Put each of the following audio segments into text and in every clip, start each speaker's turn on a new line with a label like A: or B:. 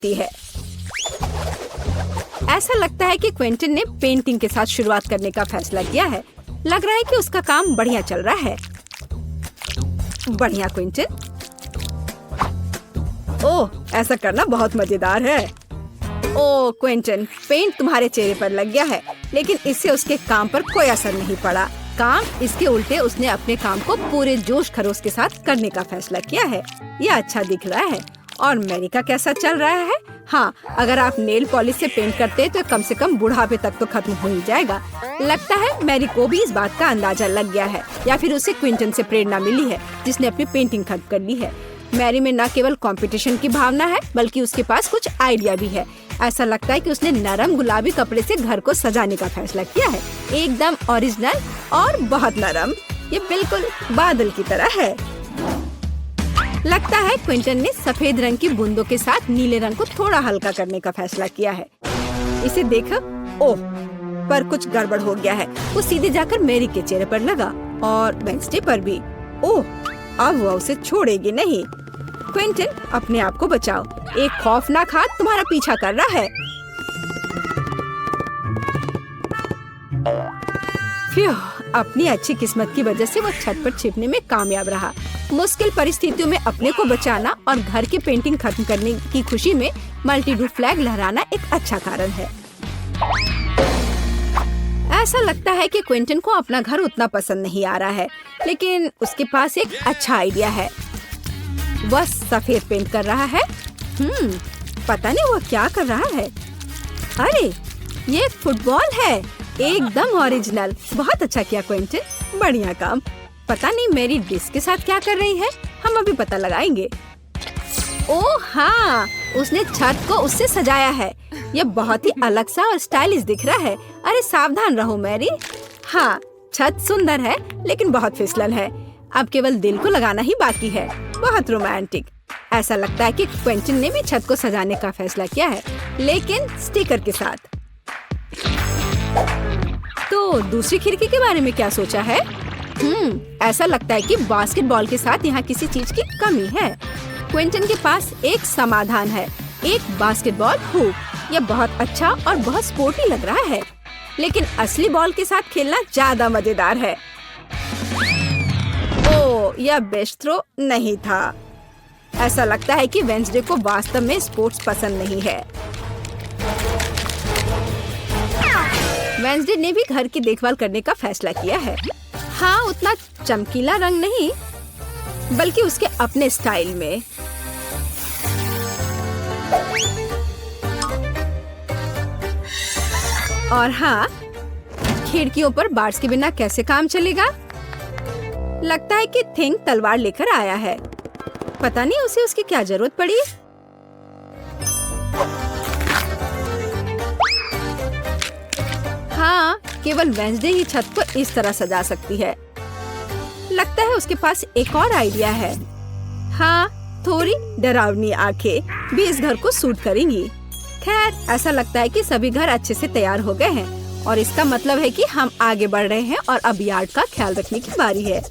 A: सकती है। ऐसा लगता है कि क्विंटन ने पेंटिंग के साथ शुरुआत करने का फैसला किया है। लग रहा है कि उसका काम बढ़िया चल रहा है। बढ़िया क्विंटन। ओह, ऐसा करना बहुत मजेदार है। ओह क्विंटन, पेंट तुम्हारे चेहरे पर लग गया है, लेकिन इससे उसके काम पर कोई असर नहीं पड़ा। काम इसके उल्टे उसने अपने काम को पूरे जोश खरोश के साथ करने का फैसला किया है। यह अच्छा दिख रहा है। और मैरी का कैसा चल रहा है? हाँ, अगर आप नेल पॉलिश से पेंट करते हैं तो कम से कम बुढ़ापे तक तो खत्म हो ही जाएगा। लगता है मैरी को भी इस बात का अंदाजा लग गया है, या फिर उसे क्विंटन से प्रेरणा मिली है जिसने अपनी पेंटिंग खत्म कर ली है। मैरी में न केवल कंपटीशन की भावना है, बल्कि उसके पास कुछ आइडिया भी है। ऐसा लगता है कि उसने नरम गुलाबी कपड़े से घर को सजाने का फैसला किया है। एकदम ओरिजिनल और बहुत नरम। ये बिल्कुल बादल की तरह है। लगता है क्विंटन ने सफेद रंग की बूंदों के साथ नीले रंग को थोड़ा हल्का करने का फैसला किया है। इसे देखो। ओह, पर कुछ गड़बड़ हो गया है। वो सीधे जाकर मैरी के चेहरे पर लगा और वेंसडे पर भी। ओह, अब वो उसे छोड़ेगी नहीं। क्विंटन, अपने आप को बचाओ। एक खौफनाक हाथ तुम्हारा पीछा कर रहा है। फ्यू, अपनी अच्छी किस्मत की वजह से वो छत पर छिपने में कामयाब रहा। मुश्किल परिस्थितियों में अपने को बचाना और घर की पेंटिंग खत्म करने की खुशी में मल्टी-डू फ्लैग लहराना एक अच्छा कारण है। ऐसा लगता है कि क्विंटन को अपना घर उतना पसंद नहीं आ रहा है, लेकिन उसके पास एक अच्छा आइडिया है। वह सफेद पेंट कर रहा है। पता नहीं वह क्या कर रहा है। अरे, ये एक फुटबॉल है। एकदम ओरिजिनल। बहुत अच्छा किया क्विंटन, बढ़िया काम। पता नहीं मेरी डिस्क के साथ क्या कर रही है। हम अभी पता लगाएंगे। ओह हाँ, उसने छत को उससे सजाया है। यह बहुत ही अलग सा और स्टाइलिश दिख रहा है। अरे सावधान रहो मैरी। हाँ, छत सुंदर है, लेकिन बहुत फिसलन है। अब केवल दिल को लगाना ही बाकी है। बहुत रोमांटिक। ऐसा लगता है कि क्विंटन ने भी छत को सजाने का फैसला किया है, लेकिन स्टिकर के साथ। तो दूसरी खिड़की के बारे में क्या सोचा है? ऐसा लगता है कि बास्केटबॉल के साथ यहाँ किसी चीज की कमी है। क्विंटन के पास एक समाधान है, एक बास्केटबॉल हुप। यह बहुत अच्छा और बहुत स्पोर्टी लग रहा है, लेकिन असली बॉल के साथ खेलना ज्यादा मजेदार है। ओह, यह बेस्ट थ्रो नहीं था। ऐसा लगता है कि वेंसडे को वास्तव में स्पोर्ट्स पसंद नहीं है। वेंसडे ने भी घर की देखभाल करने का फैसला किया है। हाँ, उतना चमकीला रंग नहीं, बल्कि उसके अपने स्टाइल में। और हाँ, खिड़कियों पर बार्स के बिना कैसे काम चलेगा? लगता है कि थिंग तलवार लेकर आया है। पता नहीं उसे उसकी क्या जरूरत पड़ी। हाँ, केवल वेंसडे ही छत को इस तरह सजा सकती है। लगता है उसके पास एक और आइडिया है। हाँ, थोड़ी डरावनी आंखें भी इस घर को सूट करेंगी। खैर, ऐसा लगता है कि सभी घर अच्छे से तैयार हो गए हैं और इसका मतलब है कि हम आगे बढ़ रहे हैं और अब यार्ड का ख्याल रखने की बारी है।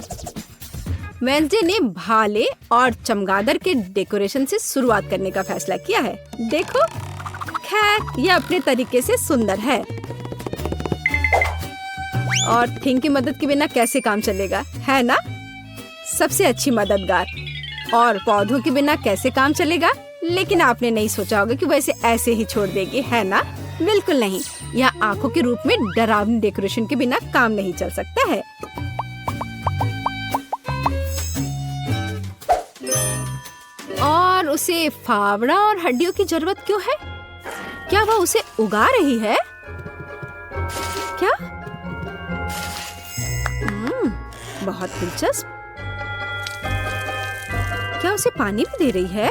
A: वेंसडे ने भाले और चमगादड़ के डेकोरेशन से शुरुआत करने का फैसला किया है। देखो, खैर यह अपने तरीके से सुंदर है। और थिंग की मदद के बिना कैसे काम चलेगा, है ना? सबसे अच्छी मददगार। और पौधों के बिना कैसे काम चलेगा? लेकिन आपने नहीं सोचा होगा कि वो इसे ऐसे ही छोड़ देगी, है ना? बिल्कुल नहीं। यह आंखों के रूप में डरावनी डेकोरेशन के बिना काम नहीं चल सकता है। और उसे फावड़ा और हड्डियों की जरूरत क्यों है? क्या वह उसे उगा रही है? क्या? बहुत दिलचस्प। क्या उसे पानी भी दे रही है?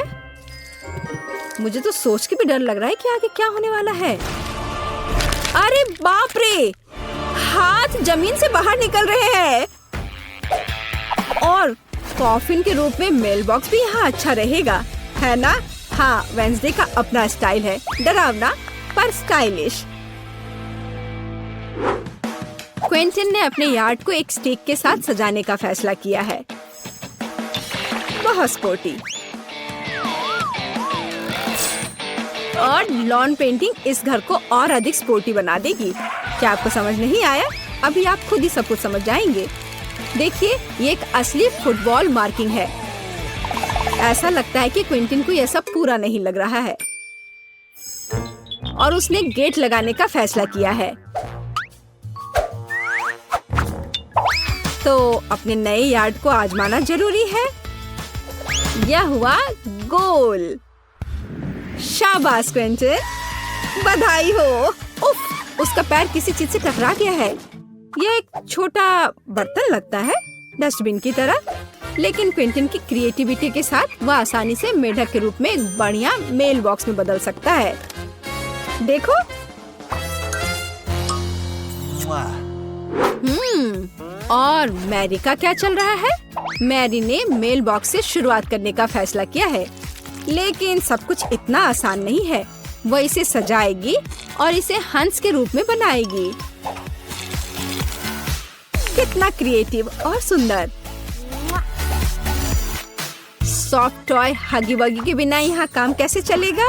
A: मुझे तो सोच के भी डर लग रहा है कि आगे क्या होने वाला है। अरे बाप रे! हाथ जमीन से बाहर निकल रहे हैं। और कॉफिन के रूप में मेल बॉक्स भी यहाँ अच्छा रहेगा, है ना? हाँ, वेंसडे का अपना स्टाइल है, डरावना पर स्टाइलिश। क्विंटन ने अपने यार्ड को एक स्टिक के साथ सजाने का फैसला किया है। बहुत स्पोर्टी। और लॉन पेंटिंग इस घर को और अधिक स्पोर्टी बना देगी। क्या आपको समझ नहीं आया? अभी आप खुद ही सब कुछ समझ जाएंगे। देखिए, ये एक असली फुटबॉल मार्किंग है। ऐसा लगता है कि क्विंटन को यह सब पूरा नहीं लग रहा है और उसने गेट लगाने का फैसला किया है। तो अपने नए यार्ड को आजमाना जरूरी है। यह हुआ गोल। शाबाश क्विंटन, बधाई हो। उफ, उसका पैर किसी चीज से टकरा गया है। यह एक छोटा बर्तन लगता है, डस्टबिन की तरह, लेकिन क्विंटन की क्रिएटिविटी के साथ वह आसानी से मेढक के रूप में एक बढ़िया मेल बॉक्स में बदल सकता है। देखो। और मैरी का क्या चल रहा है? मैरी ने मेल बॉक्स से शुरुआत करने का फैसला किया है, लेकिन सब कुछ इतना आसान नहीं है। वह इसे सजाएगी और इसे हंस के रूप में बनाएगी। कितना क्रिएटिव और सुंदर। सॉफ्ट टॉय हगी वगी के बिना यहाँ काम कैसे चलेगा?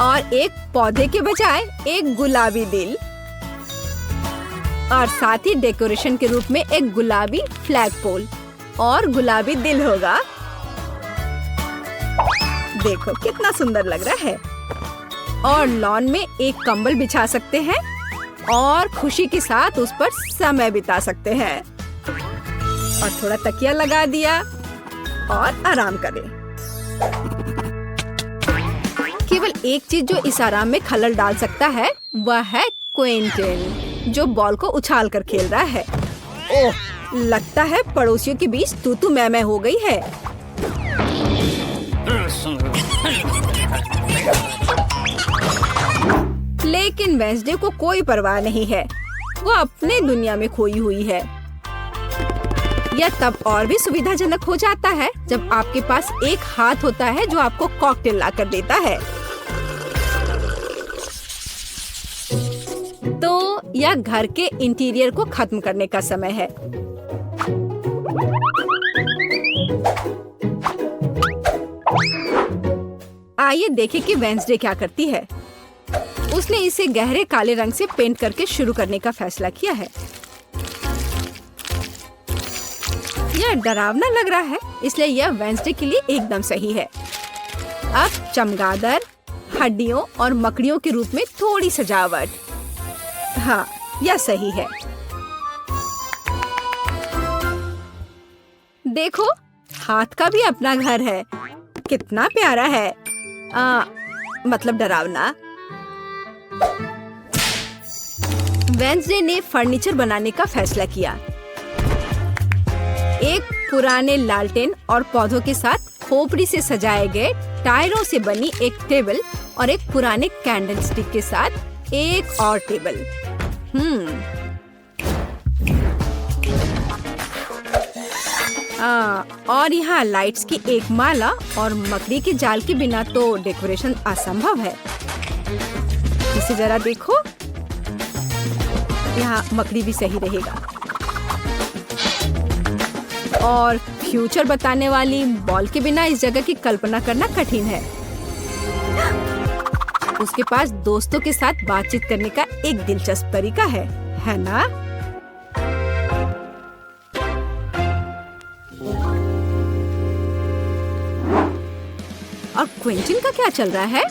A: और एक पौधे के बजाय एक गुलाबी दिल, और साथ ही डेकोरेशन के रूप में एक गुलाबी फ्लैग पोल और गुलाबी दिल होगा। देखो कितना सुंदर लग रहा है। और लॉन में एक कंबल बिछा सकते हैं और खुशी के साथ उस पर समय बिता सकते हैं। और थोड़ा तकिया लगा दिया और आराम करें। केवल एक चीज जो इस आराम में खलल डाल सकता है वह है क्विंटन, जो बॉल को उछाल कर खेल रहा है। ओह, लगता है पड़ोसियों के बीच तू मैं हो गई है। लेकिन वेंसडे को कोई परवाह नहीं है। वो अपने दुनिया में खोई हुई है। यह तब और भी सुविधाजनक हो जाता है जब आपके पास एक हाथ होता है जो आपको कॉकटेल ला कर देता है। तो यह घर के इंटीरियर को खत्म करने का समय है। आइए देखें कि वेंसडे क्या करती है। उसने इसे गहरे काले रंग से पेंट करके शुरू करने का फैसला किया है। यह डरावना लग रहा है, इसलिए यह वेंसडे के लिए एकदम सही है। अब चमगादड़, हड्डियों और मकड़ियों के रूप में थोड़ी सजावट। हाँ, यह सही है। देखो, हाथ का भी अपना घर है। कितना प्यारा है। मतलब डरावना। वेंसडे ने फर्नीचर बनाने का फैसला किया। एक पुराने लालटेन और पौधों के साथ खोपड़ी से सजाए गए टायरों से बनी एक टेबल और एक पुराने कैंडल स्टिक के साथ एक और टेबल। और यहाँ लाइट्स की एक माला और मकड़ी के जाल के बिना तो डेकोरेशन असंभव है। इसे जरा देखो, यहाँ मकड़ी भी सही रहेगा। और फ्यूचर बताने वाली बॉल के बिना इस जगह की कल्पना करना कठिन है। उसके पास दोस्तों के साथ बातचीत करने का एक दिलचस्प तरीका है ना? और क्विंटन का क्या चल रहा है?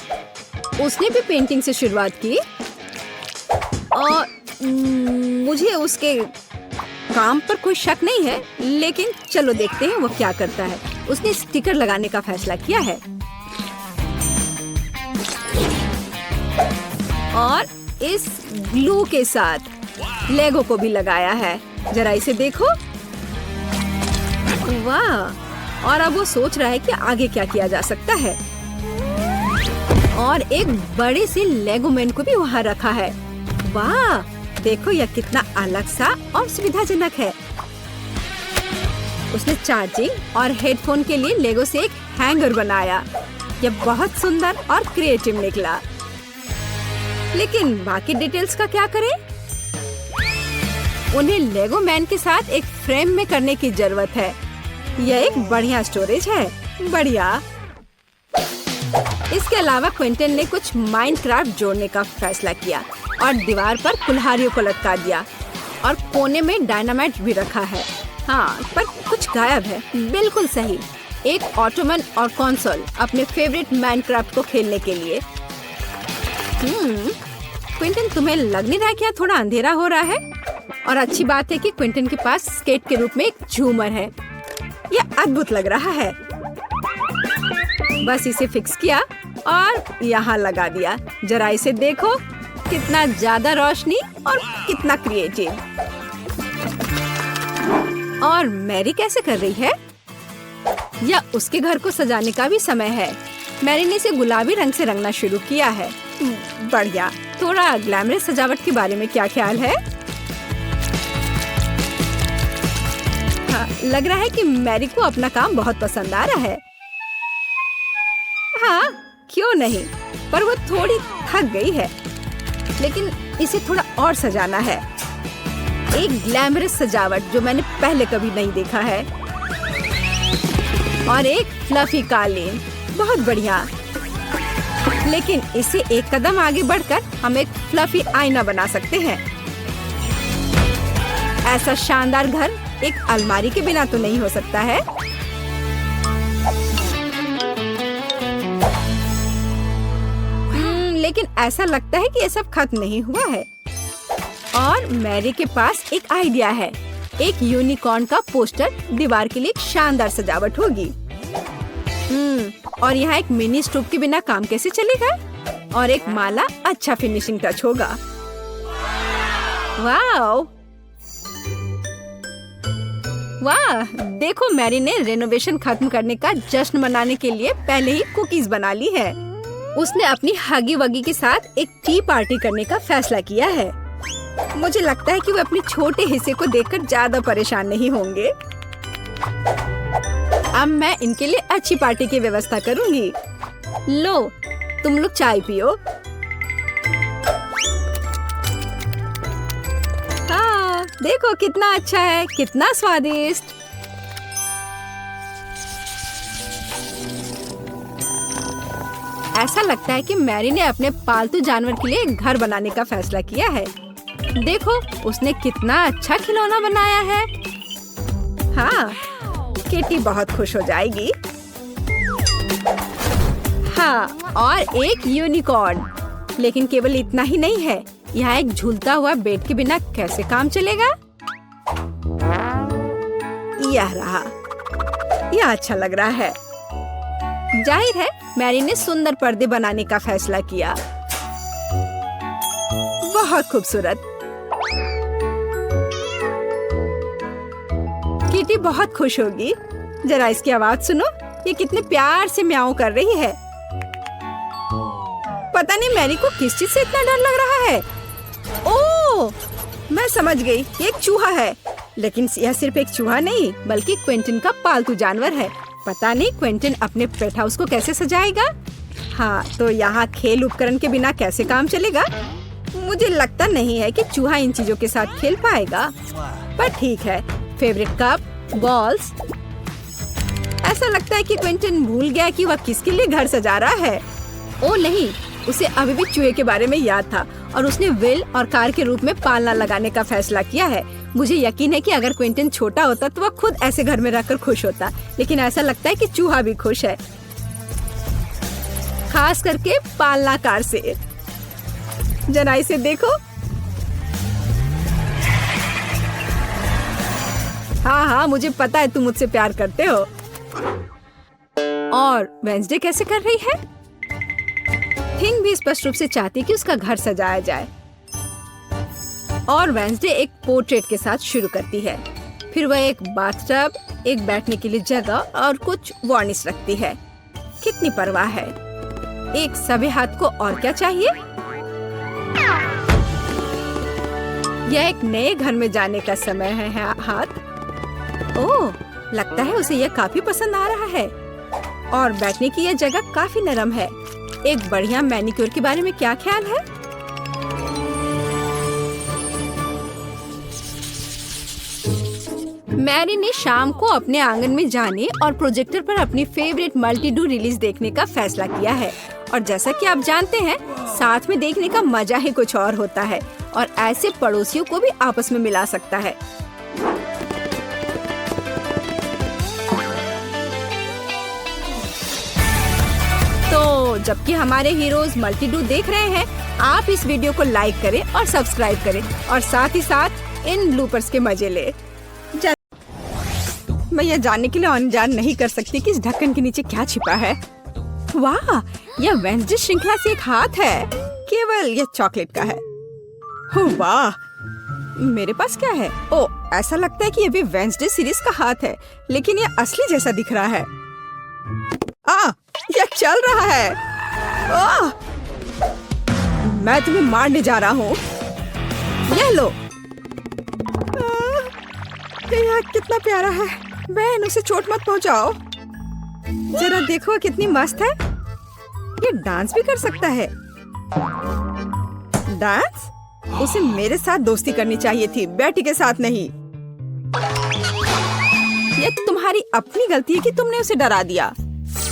A: उसने भी पेंटिंग से शुरुआत की और मुझे उसके काम पर कोई शक नहीं है, लेकिन चलो देखते हैं वो क्या करता है। उसने स्टिकर लगाने का फैसला किया है और इस ग्लू के साथ लेगो को भी लगाया है। जरा इसे देखो, वाह। और अब वो सोच रहा है कि आगे क्या किया जा सकता है। और एक बड़े से लेगो मैन को भी वहाँ रखा है। वाह, देखो यह कितना अलग सा और सुविधाजनक है। उसने चार्जिंग और हेडफोन के लिए लेगो से एक हैंगर बनाया। यह बहुत सुंदर और क्रिएटिव निकला। लेकिन बाकी डिटेल्स का क्या करें? उन्हें लेगो मैन के साथ एक फ्रेम में करने की जरूरत है। यह एक बढ़िया स्टोरेज है। बढ़िया। इसके अलावा क्विंटन ने कुछ माइनक्राफ्ट जोड़ने का फैसला किया और दीवार पर कुल्हाड़ियों को लटका दिया और कोने में डायनामाइट भी रखा है। हाँ, पर कुछ गायब है। बिल्कुल सही। एक ऑटोमन और कंसोल अपने फेवरेट माइनक्राफ्ट को खेलने के लिए। क्विंटन, तुम्हें लग नहीं रहा क्या थोड़ा अंधेरा हो रहा है? और अच्छी बात है कि क्विंटन के पास स्केट के रूप में एक झूमर है। यह अद्भुत लग रहा है। बस इसे फिक्स किया और यहाँ लगा दिया। जरा इसे देखो, कितना ज्यादा रोशनी और कितना क्रिएटिव। और मैरी कैसे कर रही है? या उसके घर को सजाने का भी समय है। मैरी ने इसे गुलाबी रंग से रंगना शुरू किया है। बढ़िया। थोड़ा ग्लैमरस सजावट के बारे में क्या ख्याल है? हाँ, लग रहा है कि मैरी को अपना काम बहुत पसंद आ रहा है। हाँ, क्यों नहीं, पर वो थोड़ी थक गई है। लेकिन इसे थोड़ा और सजाना है। एक ग्लैमरस सजावट जो मैंने पहले कभी नहीं देखा है। और एक फ्लफी कालीन। बहुत बढ़िया। लेकिन इसे एक कदम आगे बढ़कर हम एक फ्लफी आईना बना सकते हैं। ऐसा शानदार घर एक अलमारी के बिना तो नहीं हो सकता है। लेकिन ऐसा लगता है कि ये सब खत्म नहीं हुआ है। और मैरी के पास एक आइडिया है। एक यूनिकॉर्न का पोस्टर दीवार के लिए एक शानदार सजावट होगी। और यहाँ एक मिनी स्टोव के बिना काम कैसे चलेगा? और एक माला अच्छा फिनिशिंग टच होगा। वाह वाह, देखो मैरी ने रेनोवेशन खत्म करने का जश्न मनाने के लिए पहले ही कुकीज बना ली है। उसने अपनी हगी वगी के साथ एक टी पार्टी करने का फैसला किया है। मुझे लगता है कि वो अपने छोटे हिस्से को देखकर ज्यादा परेशान नहीं होंगे। अब मैं इनके लिए अच्छी पार्टी की व्यवस्था करूंगी। लो, तुम लोग चाय पियो। हाँ, देखो कितना अच्छा है, कितना स्वादिष्ट। ऐसा लगता है कि मैरी ने अपने पालतू जानवर के लिए एक घर बनाने का फैसला किया है। देखो, उसने कितना अच्छा खिलौना बनाया है। हाँ, किटी बहुत खुश हो जाएगी। हाँ, और एक यूनिकॉर्न। लेकिन केवल इतना ही नहीं है, यहाँ एक झूलता हुआ बेड के बिना कैसे काम चलेगा? यह रहा। यह अच्छा लग रहा है। जाहिर है मैरी ने सुंदर पर्दे बनाने का फैसला किया। बहुत खूबसूरत। किटी बहुत खुश होगी। जरा इसकी आवाज सुनो, ये कितने प्यार से म्याऊं कर रही है। पता नहीं मैरी को किस चीज से इतना डर लग रहा है। ओह, मैं समझ गई, ये एक चूहा है। लेकिन यह सिर्फ एक चूहा नहीं, बल्कि क्विंटन का पालतू जानवर है। पता नहीं क्विंटन अपने पेट हाउस को कैसे सजाएगा। हाँ, तो यहाँ खेल उपकरण के बिना कैसे काम चलेगा? मुझे लगता नहीं है कि चूहा इन चीजों के साथ खेल पाएगा। पर ठीक है, फेवरेट कप, बॉल्स। ऐसा लगता है कि क्विंटन भूल गया कि वह किसके लिए घर सजा रहा है। ओ नहीं, उसे अभी भी चूहे के बारे में याद था और उसने व्हील और कार के रूप में पालना लगाने का फैसला किया है। मुझे यकीन है कि अगर क्विंटन छोटा होता तो वह खुद ऐसे घर में रहकर खुश होता, लेकिन ऐसा लगता है कि चूहा भी खुश है, खास करके पालना कार से। जरा इसे देखो। हाँ हाँ, मुझे पता है तुम मुझसे प्यार करते हो। और वेंसडे कैसे कर रही है? थिंग भी स्पष्ट रूप से चाहती कि उसका घर सजाया जाए। और वेंसडे एक पोर्ट्रेट के साथ शुरू करती है। फिर वह एक बाथटब, एक बैठने के लिए जगह और कुछ वार्निश रखती है। कितनी परवाह है। एक सभ्य हाथ को और क्या चाहिए? यह एक नए घर में जाने का समय है। हाथ। ओह, लगता है उसे यह काफी पसंद आ रहा है। और बैठने की यह जगह काफी नरम है। एक बढ़िया मैनिक्योर के बारे में क्या ख्याल है? मैरी ने शाम को अपने आंगन में जाने और प्रोजेक्टर पर अपनी फेवरेट मल्टी-डू रिलीज देखने का फैसला किया है। और जैसा कि आप जानते हैं, साथ में देखने का मजा ही कुछ और होता है और ऐसे पड़ोसियों को भी आपस में मिला सकता है। तो जबकि हमारे हीरोज मल्टी-डू देख रहे हैं, आप इस वीडियो को लाइक करें और सब्सक्राइब करें और साथ ही साथ इन ब्लूपर्स के मजे ले। मैं यह जानने के लिए अनजान नहीं कर सकती कि इस ढक्कन के नीचे क्या छिपा है। वाह, यह वेंसडे श्रृंखला से एक हाथ है। केवल यह चॉकलेट का है। वाह, मेरे पास क्या है? ओ, ऐसा लगता है कि यह भी वेंसडे सीरीज का हाथ है, लेकिन यह असली जैसा दिख रहा है। यह चल रहा है। मैं तुम्हें मारने जा रहा हूँ। यह लो। यह कितना प्यारा है। बहन, उसे चोट मत पहुँचाओ। जरा देखो कितनी मस्त है। ये डांस भी कर सकता है। डांस? उसे मेरे साथ दोस्ती करनी चाहिए थी, बेटी के साथ नहीं। ये तुम्हारी अपनी गलती है कि तुमने उसे डरा दिया।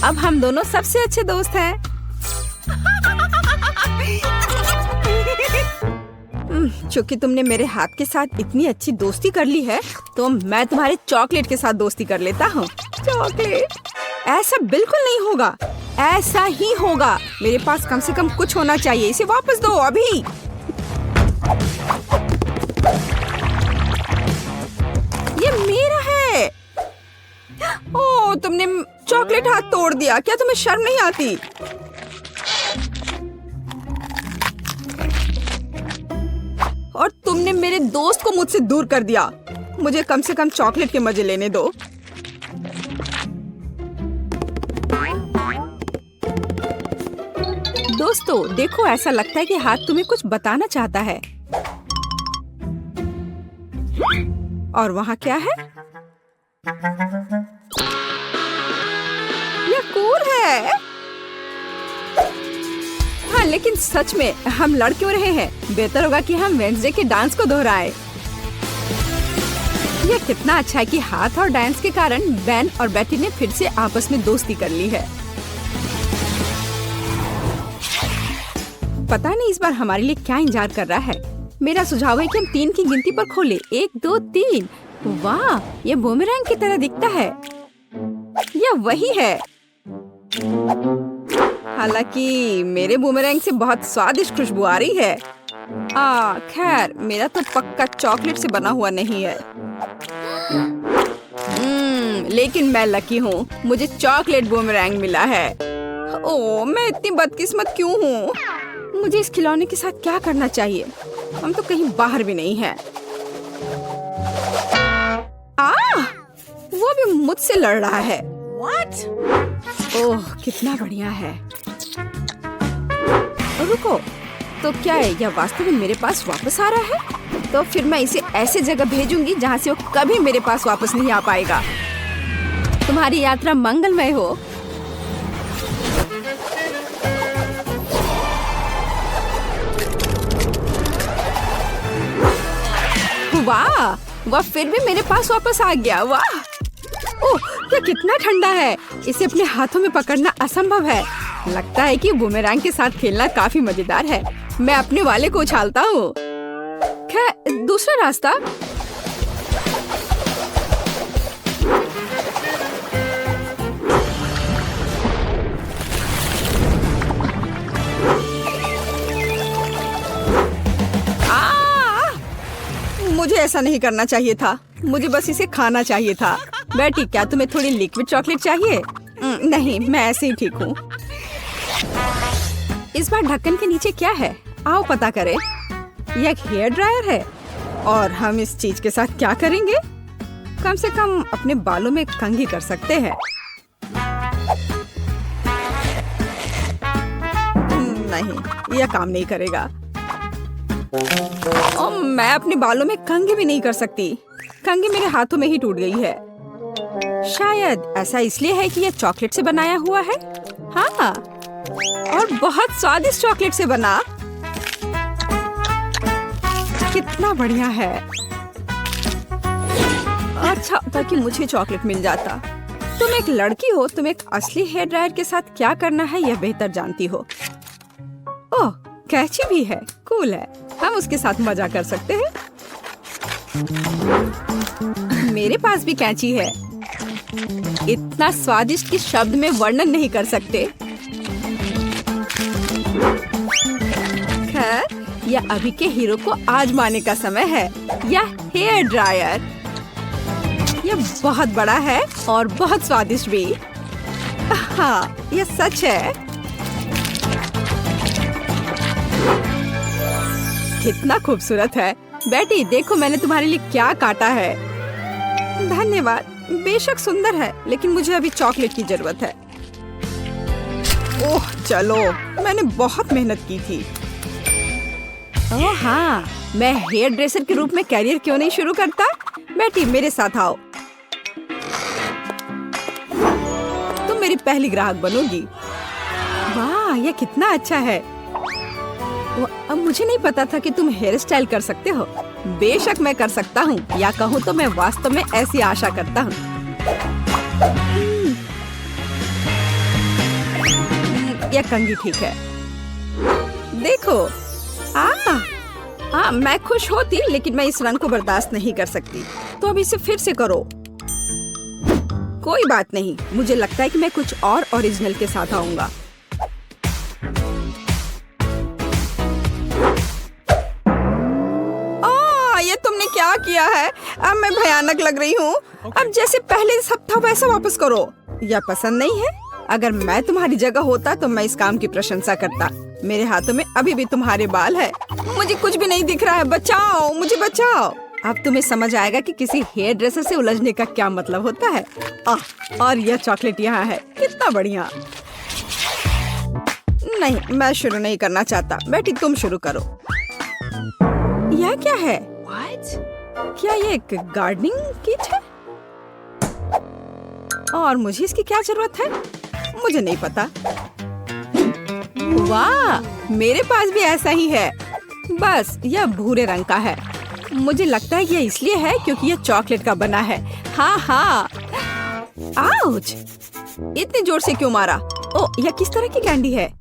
A: अब हम दोनों सबसे अच्छे दोस्त हैं। क्योंकि तुमने मेरे हाथ के साथ इतनी अच्छी दोस्ती कर ली है, तो मैं तुम्हारे चॉकलेट के साथ दोस्ती कर लेता हूँ। चॉकलेट? ऐसा बिल्कुल नहीं होगा। ऐसा ही होगा। मेरे पास कम से कम कुछ होना चाहिए। इसे वापस दो अभी। ये मेरा है। ओह, तुमने चॉकलेट हाथ तोड़ दिया। क्या तुम्हें शर्म नहीं आती? और तुमने मेरे दोस्त को मुझसे दूर कर दिया। मुझे कम से कम चॉकलेट के मजे लेने दो। दोस्तों, देखो, ऐसा लगता है कि हाथ तुम्हें कुछ बताना चाहता है। और वहाँ क्या है? यह कूल है। हाँ, लेकिन सच में हम लड़ क्यों रहे हैं? बेहतर होगा कि हम वेंसडे के डांस को दोहराएं। यह कितना अच्छा है कि हाथ और डांस के कारण बेन और बेटी ने फिर से आपस में दोस्ती कर ली है। पता नहीं इस बार हमारे लिए क्या इंतजार कर रहा है। मेरा सुझाव है कि हम 3 की गिनती पर खोलें। 1, 2, 3। वाह, यह बूमेरैंग की तरह दिखता है। यह वही है। हालांकि मेरे बूमेरैंग से बहुत स्वादिष्ट खुशबू आ रही है। खैर, मेरा तो पक्का चॉकलेट से बना हुआ नहीं है। लेकिन मैं लकी हूँ। मुझे चॉकलेट बूमेरैंग मिला है। ओह, मैं इतनी बदकिस्मत क्यों हूँ? मुझे इस खिलौने के साथ क्या करना चाहिए? हम तो कहीं बाहर भी नहीं हैं। वो भी मुझसे लड़ रहा है। What? ओह, कितना बढ़िया है। रुको, तो क्या है? यह वास्तव में मेरे पास वापस आ रहा है? तो फिर मैं इसे ऐसे जगह भेजूंगी जहाँ से वो कभी मेरे पास वापस नहीं आ पाएगा। तुम्हारी यात्रा मंगलमय हो। वाह, वह फिर भी मेरे पास वापस आ गया। वाह, ओह, यह कितना ठंडा है। इसे अपने हाथों में पकड़ना असंभव है। लगता है कि बूमेरैंग के साथ खेलना काफी मजेदार है। मैं अपने वाले को उछालता हूँ। खैर, दूसरा रास्ता। मुझे ऐसा नहीं करना चाहिए था। मुझे बस इसे खाना चाहिए था। बेटी, क्या तुम्हें थोड़ी लिक्विड चॉकलेट चाहिए? नहीं, मैं ऐसे ही ठीक हूँ। इस बार ढक्कन के नीचे क्या है? आओ पता करें। यह एक हेयर ड्रायर है। और हम इस चीज के साथ क्या करेंगे? कम से कम अपने बालों में कंघी कर सकते हैं। नहीं, यह काम नहीं करेगा। मैं अपने बालों में कंघी भी नहीं कर सकती। कंघी मेरे हाथों में ही टूट गई है। शायद ऐसा इसलिए है कि यह चॉकलेट से बनाया हुआ है। हाँ, और बहुत स्वादिष्ट चॉकलेट से बना। कितना बढ़िया है। अच्छा, होता कि मुझे चॉकलेट मिल जाता। तुम एक लड़की हो, तुम एक असली हेयर ड्रायर के साथ क्या करना है यह बेहतर जानती हो। ओह, कैची भी है, कूल है, हम उसके साथ मजा कर सकते हैं। मेरे पास भी कैंची है, इतना स्वादिष्ट कि शब्द में वर्णन नहीं कर सकते। खैर, यह अभी के हीरो को आजमाने का समय है। यह हेयर ड्रायर, यह बहुत बड़ा है और बहुत स्वादिष्ट भी। हाँ, यह सच है। कितना खूबसूरत है। बेटी देखो, मैंने तुम्हारे लिए क्या काटा है। धन्यवाद, बेशक सुंदर है, लेकिन मुझे अभी चॉकलेट की जरूरत है। ओह चलो, मैंने बहुत मेहनत की थी। ओह हाँ, मैं हेयर ड्रेसर के रूप में कैरियर क्यों नहीं शुरू करता? बेटी मेरे साथ आओ, तुम मेरी पहली ग्राहक बनोगी। वाह, यह कितना अच्छा है। अब मुझे नहीं पता था कि तुम हेयर स्टाइल कर सकते हो। बेशक मैं कर सकता हूँ, या कहूँ तो मैं वास्तव में ऐसी आशा करता हूँ। यह कंघी ठीक है। देखो, मैं खुश होती, लेकिन मैं इस रंग को बर्दाश्त नहीं कर सकती। तो अब इसे फिर से करो। कोई बात नहीं, मुझे लगता है कि मैं कुछ और ओरिजिनल के साथ आऊंगा। ये तुमने क्या किया है? अब मैं भयानक लग रही हूँ। अब जैसे पहले सब था वैसा वापस करो। यह पसंद नहीं है? अगर मैं तुम्हारी जगह होता तो मैं इस काम की प्रशंसा करता। मेरे हाथों में अभी भी तुम्हारे बाल है। मुझे कुछ भी नहीं दिख रहा है, बचाओ, मुझे बचाओ। अब तुम्हें समझ आएगा कि किसी हेयर ड्रेसर से उलझने का क्या मतलब होता है। और यह चॉकलेट यहाँ है, कितना बढ़िया। नहीं, मैं शुरू नहीं करना चाहता। बेटी तुम शुरू करो। यह क्या है? क्या ये एक गार्डनिंग किट है? और मुझे इसकी क्या जरूरत है? मुझे नहीं पता। वाह, मेरे पास भी ऐसा ही है, बस यह भूरे रंग का है। मुझे लगता है यह इसलिए है क्योंकि यह चॉकलेट का बना है। हाँ। आउच! इतने जोर से क्यों मारा? ओह, यह किस तरह की कैंडी है?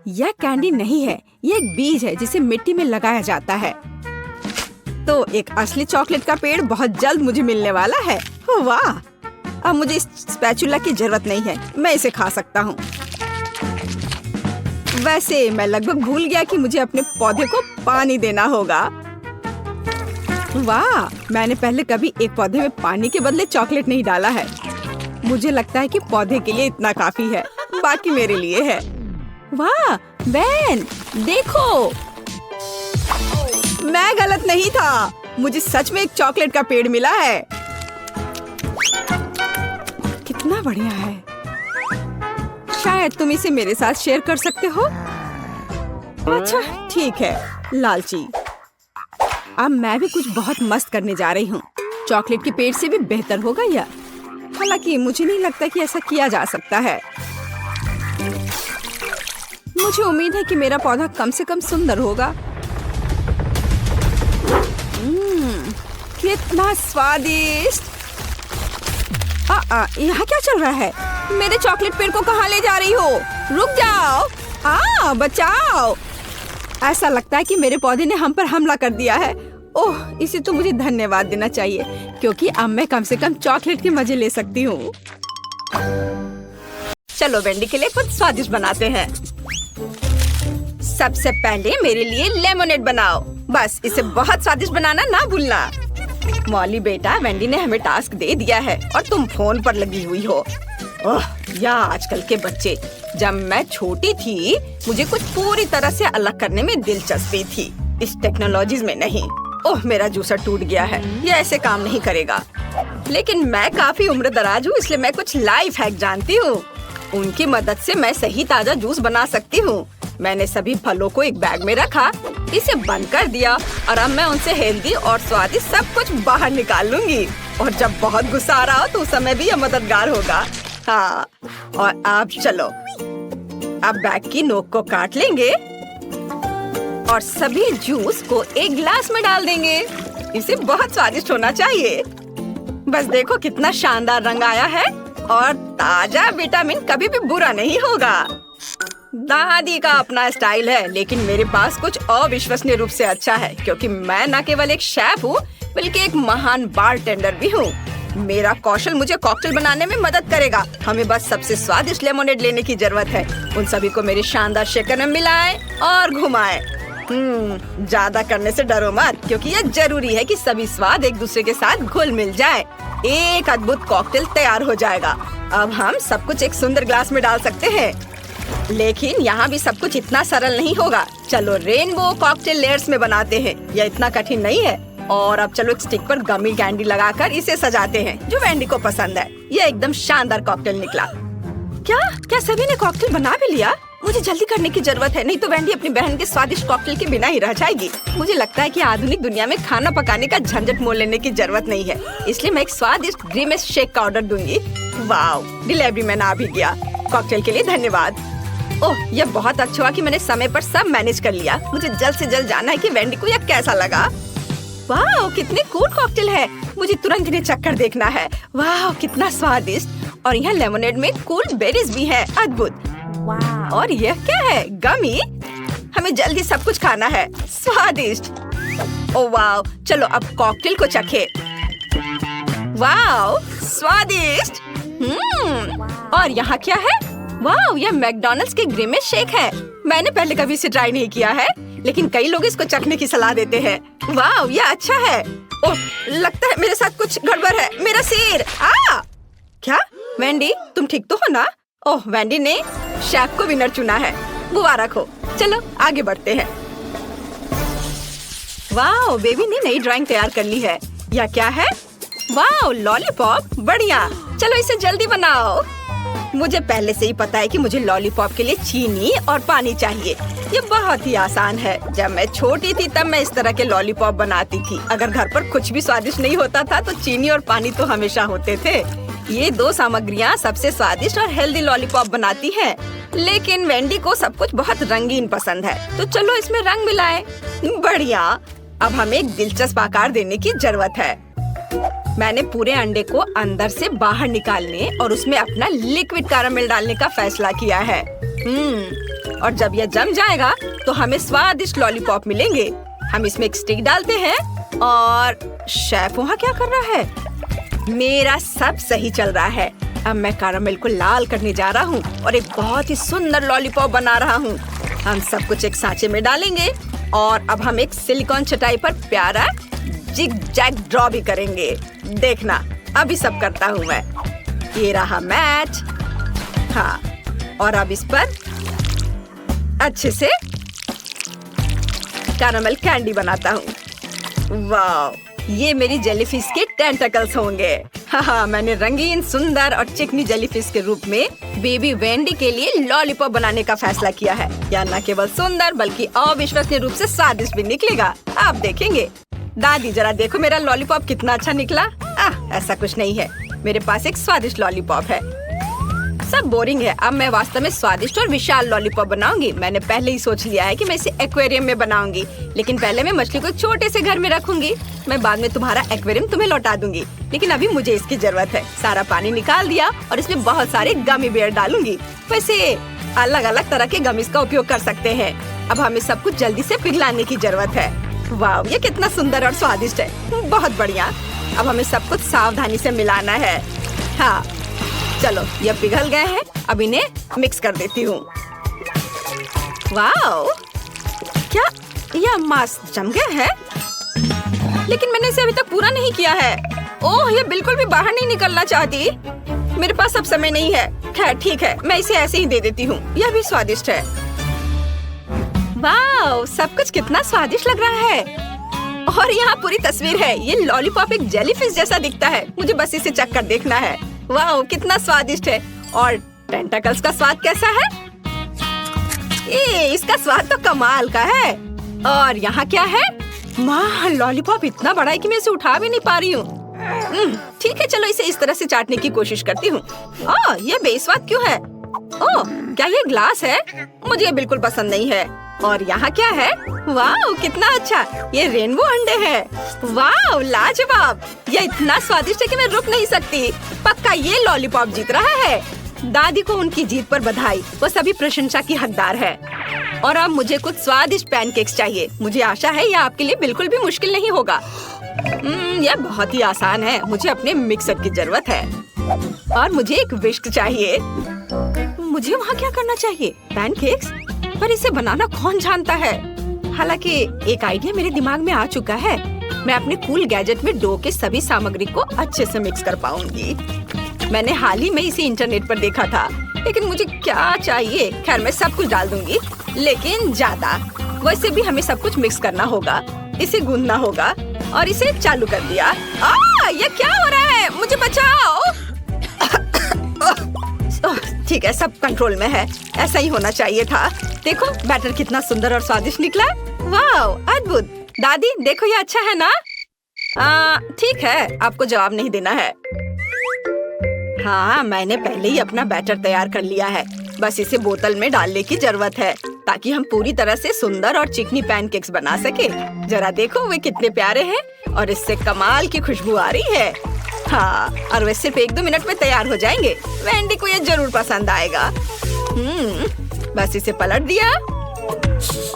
A: यह कैंडी नहीं है, यह एक बीज है जिसे मिट्टी में लगाया जाता है। तो एक असली चॉकलेट का पेड़ बहुत जल्द मुझे मिलने वाला है। वाह! अब मुझे इस स्पैचुला की जरूरत नहीं है, मैं इसे खा सकता हूँ। वैसे मैं लगभग भूल गया कि मुझे अपने पौधे को पानी देना होगा। वाह! मैंने पहले कभी एक पौधे में पानी के बदले चॉकलेट नहीं डाला है। मुझे लगता है कि पौधे के लिए इतना काफी है, बाकी मेरे लिए है। वाह बेन, देखो, मैं गलत नहीं था। मुझे सच में एक चॉकलेट का पेड़ मिला है। कितना बढ़िया है। शायद तुम इसे मेरे साथ शेयर कर सकते हो। अच्छा ठीक है, लालची। अब मैं भी कुछ बहुत मस्त करने जा रही हूँ। चॉकलेट के पेड़ से भी बेहतर होगा यह। हालांकि मुझे नहीं लगता कि ऐसा किया जा सकता है। मुझे उम्मीद है कि मेरा पौधा कम से कम सुंदर होगा। कितना स्वादिष्ट। यहाँ क्या चल रहा है? मेरे चॉकलेट पेड़ को कहाँ ले जा रही हो? रुक जाओ। बचाओ। ऐसा लगता है कि मेरे पौधे ने हम पर हमला कर दिया है। ओह, इसे तो मुझे धन्यवाद देना चाहिए, क्योंकि अब मैं कम से कम चॉकलेट के मजे ले सकती हूँ। चलो वेंडी के लिए कुछ स्वादिष्ट बनाते हैं। सबसे पहले मेरे लिए लेमोनेड बनाओ। बस इसे बहुत स्वादिष्ट बनाना ना भूलना। मॉली बेटा, वेंडी ने हमें टास्क दे दिया है और तुम फोन पर लगी हुई हो। ओह, या आजकल के बच्चे। जब मैं छोटी थी मुझे कुछ पूरी तरह से अलग करने में दिलचस्पी थी, इस टेक्नोलॉजीज में नहीं। ओह, मेरा जूसर टूट गया है, ये ऐसे काम नहीं करेगा। लेकिन मैं काफी उम्र दराज हूँ, इसलिए मैं कुछ लाइफ हैक जानती हूँ। उनकी मदद से मैं सही ताजा जूस बना सकती हूँ। मैंने सभी फलों को एक बैग में रखा, इसे बंद कर दिया और अब मैं उनसे हेल्दी और स्वादिष्ट सब कुछ बाहर निकाल लूंगी। और जब बहुत गुस्सा आ रहा हो तो उस समय भी यह मददगार होगा। हाँ, और अब चलो, अब बैग की नोक को काट लेंगे और सभी जूस को एक गिलास में डाल देंगे। इसे बहुत स्वादिष्ट होना चाहिए। बस देखो कितना शानदार रंग आया है और ताजा विटामिन कभी भी बुरा नहीं होगा। दादी का अपना स्टाइल है, लेकिन मेरे पास कुछ अविश्वसनीय रूप से अच्छा है, क्योंकि मैं न केवल एक शेफ हूँ बल्कि एक महान बारटेंडर भी हूँ। मेरा कौशल मुझे कॉकटेल बनाने में मदद करेगा। हमें बस सबसे स्वादिष्ट लेमोनेड लेने की जरूरत है। उन सभी को मेरे शानदार शेकर में मिलाएं और घुमाएं। ज्यादा करने से डरो मत, क्योंकि यह जरूरी है कि सभी स्वाद एक दूसरे के साथ घुल मिल जाए। एक अद्भुत कॉकटेल तैयार हो जाएगा। अब हम सब कुछ एक सुंदर ग्लास में डाल सकते हैं, लेकिन यहाँ भी सब कुछ इतना सरल नहीं होगा। चलो रेनबो कॉकटेल लेयर्स में बनाते हैं। यह इतना कठिन नहीं है। और अब चलो एक स्टिक पर गमी कैंडी लगाकर इसे सजाते हैं, जो वेंडी को पसंद है। यह एकदम शानदार कॉकटेल निकला। क्या सभी ने कॉकटेल बना भी लिया? मुझे जल्दी करने की जरूरत है, नहीं तो वेंडी अपनी बहन के स्वादिष्ट कॉकटेल के बिना ही रह जाएगी। मुझे लगता है कि आधुनिक दुनिया में खाना पकाने का झंझट मोल लेने की जरूरत नहीं है, इसलिए मैं एक स्वादिष्ट ग्रीमेस शेक का ऑर्डर दूंगी। वाओ, डिलीवरी मैन आ भी गया। कॉकटेल के लिए धन्यवाद। ओह, यह बहुत अच्छा हुआ कि मैंने समय पर सब मैनेज कर लिया। मुझे जल्द से जल्द जानना है कि वेंडी को यह कैसा लगा। वाह, कितनी कूल कॉकटेल है। मुझे तुरंत इन्हें चक्कर देखना है। वाह, कितना स्वादिष्ट। और यहाँ लेमोनेड में कूल बेरीज भी है। अद्भुत। और यह क्या है? गमी। हमें जल्दी सब कुछ खाना है। स्वादिष्ट। ओह वाह, चलो अब कॉकटेल को चखे। वाह, स्वादिष्ट। और यहाँ क्या है? वाह, यह मैकडॉनल्ड्स के ग्रीमेस शेक है। मैंने पहले कभी इसे ट्राई नहीं किया है, लेकिन कई लोग इसको चखने की सलाह देते हैं। वाह, यह अच्छा है। ओह, लगता है मेरे साथ कुछ गड़बड़ है। मेरा सिर। क्या वेंडी, तुम ठीक तो हो ना? ओह, वेंडी ने शेफ को विनर चुना है। मुबारक हो। चलो आगे बढ़ते हैं। वाह, बेबी ने नई ड्राइंग तैयार कर ली है। यह क्या है? वाह, लॉलीपॉप। बढ़िया, चलो इसे जल्दी बनाओ। मुझे पहले से ही पता है कि मुझे लॉलीपॉप के लिए चीनी और पानी चाहिए। ये बहुत ही आसान है। जब मैं छोटी थी तब मैं इस तरह के लॉलीपॉप बनाती थी। अगर घर पर कुछ भी स्वादिष्ट नहीं होता था तो चीनी और पानी तो हमेशा होते थे। ये दो सामग्रियाँ सबसे स्वादिष्ट और हेल्दी लॉलीपॉप बनाती हैं। लेकिन वेंडी को सब कुछ बहुत रंगीन पसंद है, तो चलो इसमें रंग मिलाएं। बढ़िया। अब हमें एक दिलचस्प आकार देने की जरूरत है। मैंने पूरे अंडे को अंदर से बाहर निकालने और उसमें अपना लिक्विड कैरामेल डालने का फैसला किया है। और जब यह जम जाएगा तो हमें स्वादिष्ट लॉलीपॉप मिलेंगे। हम इसमें एक स्टिक डालते हैं और शेफ वहाँ क्या कर रहा है? मेरा सब सही चल रहा है। अब मैं कैरामेल को लाल करने जा रहा हूँ और एक बहुत ही सुंदर लॉलीपॉप बना रहा हूँ। हम सब कुछ एक सांचे में डालेंगे और अब हम एक सिलिकॉन चटाई पर प्यारा जिग जैग ड्रॉ भी करेंगे। देखना, अभी सब करता हूँ मैं। ये रहा मैच। हाँ, और अब इस पर अच्छे से कैरामेल कैंडी बनाता हूँ। वाह, ये मेरी जेलीफिश के टेंटकल्स होंगे। हाँ, मैंने रंगीन, सुंदर और चिकनी जेलीफिश के रूप में बेबी वेंडी के लिए लॉलीपॉप बनाने का फैसला किया है। यह न केवल सुंदर बल्कि अविश्वसनीय रूप से स्वादिष्ट भी निकलेगा। आप देखेंगे। दादी, जरा देखो मेरा लॉलीपॉप कितना अच्छा निकला। ऐसा कुछ नहीं है, मेरे पास एक स्वादिष्ट लॉलीपॉप है। सब बोरिंग है। अब मैं वास्तव में स्वादिष्ट और विशाल लॉलीपॉप बनाऊंगी। मैंने पहले ही सोच लिया है कि मैं इसे एक्वेरियम में बनाऊंगी, लेकिन पहले मैं मछली को छोटे से घर में रखूंगी। मैं बाद में तुम्हारा एक्वेरियम तुम्हें लौटा दूंगी, लेकिन अभी मुझे इसकी जरूरत है। सारा पानी निकाल दिया और इसमें बहुत सारे गमी बेयर डालूंगी। वैसे अलग अलग तरह के गमीज का उपयोग कर सकते हैं। अब हमें सब कुछ जल्दी से पिघलाने की जरूरत है। वाह, ये कितना सुंदर और स्वादिष्ट है। बहुत बढ़िया। अब हमें सब कुछ सावधानी से मिलाना है। हाँ, चलो, ये पिघल गए हैं। अब इन्हें मिक्स कर देती हूँ। वाह, क्या यह मांस जम गया है? लेकिन मैंने इसे अभी तक पूरा नहीं किया है। ओह, ये बिल्कुल भी बाहर नहीं निकलना चाहती। मेरे पास अब समय नहीं है। खैर ठीक है, मैं इसे ऐसे ही दे देती हूँ। यह भी स्वादिष्ट है। वाह, सब कुछ कितना स्वादिष्ट लग रहा है। और यहाँ पूरी तस्वीर है। ये लॉलीपॉप एक जेलीफिश जैसा दिखता है। मुझे बस इसे चखकर देखना है। वाह, कितना स्वादिष्ट है। और टेंटकल्स का स्वाद कैसा है? इसका स्वाद तो कमाल का है। और यहाँ क्या है? माँ, लॉलीपॉप इतना बड़ा है कि मैं इसे उठा भी नहीं पा रही हूँ। ठीक है, चलो इसे इस तरह से चाटने की कोशिश करती हूँ। ये बेस्वाद क्यों है? ओह, क्या ये ग्लास है? मुझे ये बिल्कुल पसंद नहीं है। और यहाँ क्या है? वाह कितना अच्छा, ये रेनबो अंडे हैं। वाह लाजवाब, ये इतना स्वादिष्ट है कि मैं रुक नहीं सकती। पक्का ये लॉलीपॉप जीत रहा है। दादी को उनकी जीत पर बधाई, वो सभी प्रशंसा की हकदार है। और अब मुझे कुछ स्वादिष्ट पैनकेक्स चाहिए। मुझे आशा है यह आपके लिए बिल्कुल भी मुश्किल नहीं होगा। यह बहुत ही आसान है। मुझे अपने मिक्सर की जरूरत है और मुझे एक विस्क चाहिए। मुझे वहाँ क्या करना चाहिए? पैनकेक्स? पर इसे बनाना कौन जानता है? हालांकि एक आइडिया मेरे दिमाग में आ चुका है। मैं अपने कूल गैजेट में डो के सभी सामग्री को अच्छे से मिक्स कर पाऊंगी। मैंने हाल ही में इसे इंटरनेट पर देखा था, लेकिन मुझे क्या चाहिए? खैर मैं सब कुछ डाल दूंगी, लेकिन ज्यादा। वैसे भी हमें सब कुछ मिक्स करना होगा, इसे गूंदना होगा और इसे चालू कर दिया। ये क्या हो रहा है? मुझे बचाओ। ठीक है, सब कंट्रोल में है। ऐसा ही होना चाहिए था। देखो बैटर कितना सुंदर और स्वादिष्ट निकला। वाह अद्भुत। दादी देखो ये अच्छा है ना? ठीक है, आपको जवाब नहीं देना है। हाँ मैंने पहले ही अपना बैटर तैयार कर लिया है। बस इसे बोतल में डालने की जरूरत है ताकि हम पूरी तरह से सुंदर और चिकनी पैनकेक्स बना सके। जरा देखो वे कितने प्यारे हैं और इससे कमाल की खुशबू आ रही है। हाँ, और वे सिर्फ 1-2 मिनट में तैयार हो जाएंगे। वेंडी को ये जरूर पसंद आएगा। बस इसे पलट दिया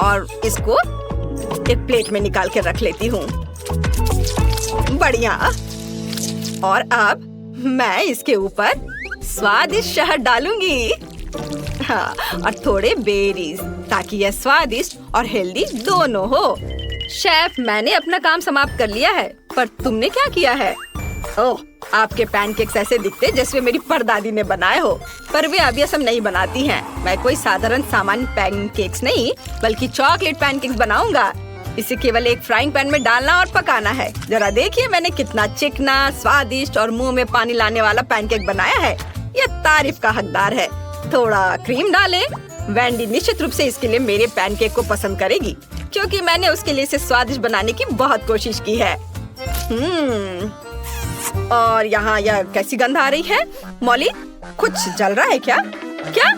A: और इसको एक प्लेट में निकाल के रख लेती हूँ। बढ़िया। और अब मैं इसके ऊपर स्वादिष्ट शहद डालूंगी। हाँ, और थोड़े बेरीज ताकि यह स्वादिष्ट और हेल्दी दोनों हो। शेफ मैंने अपना काम समाप्त कर लिया है, पर तुमने क्या किया है? ओह, आपके पैनकेक्स ऐसे दिखते जैसे मेरी परदादी ने बनाए हो, पर वे अब ये सब नहीं बनाती हैं। मैं कोई साधारण सामान्य पैनकेक्स नहीं, बल्कि चॉकलेट पैनकेक्स बनाऊंगा। इसे केवल एक फ्राइंग पैन में डालना और पकाना है। जरा देखिए मैंने कितना चिकना, स्वादिष्ट और मुंह में पानी लाने वाला पैनकेक बनाया है। यह तारीफ का हकदार है। थोड़ा क्रीम डालें। वेंडी निश्चित रूप से इसके लिए मेरे पैनकेक को पसंद करेगी, क्योंकि मैंने उसके लिए इसे स्वादिष्ट बनाने की बहुत कोशिश की है। और यहाँ यह कैसी गंध आ रही है? मॉली कुछ जल रहा है क्या? क्या?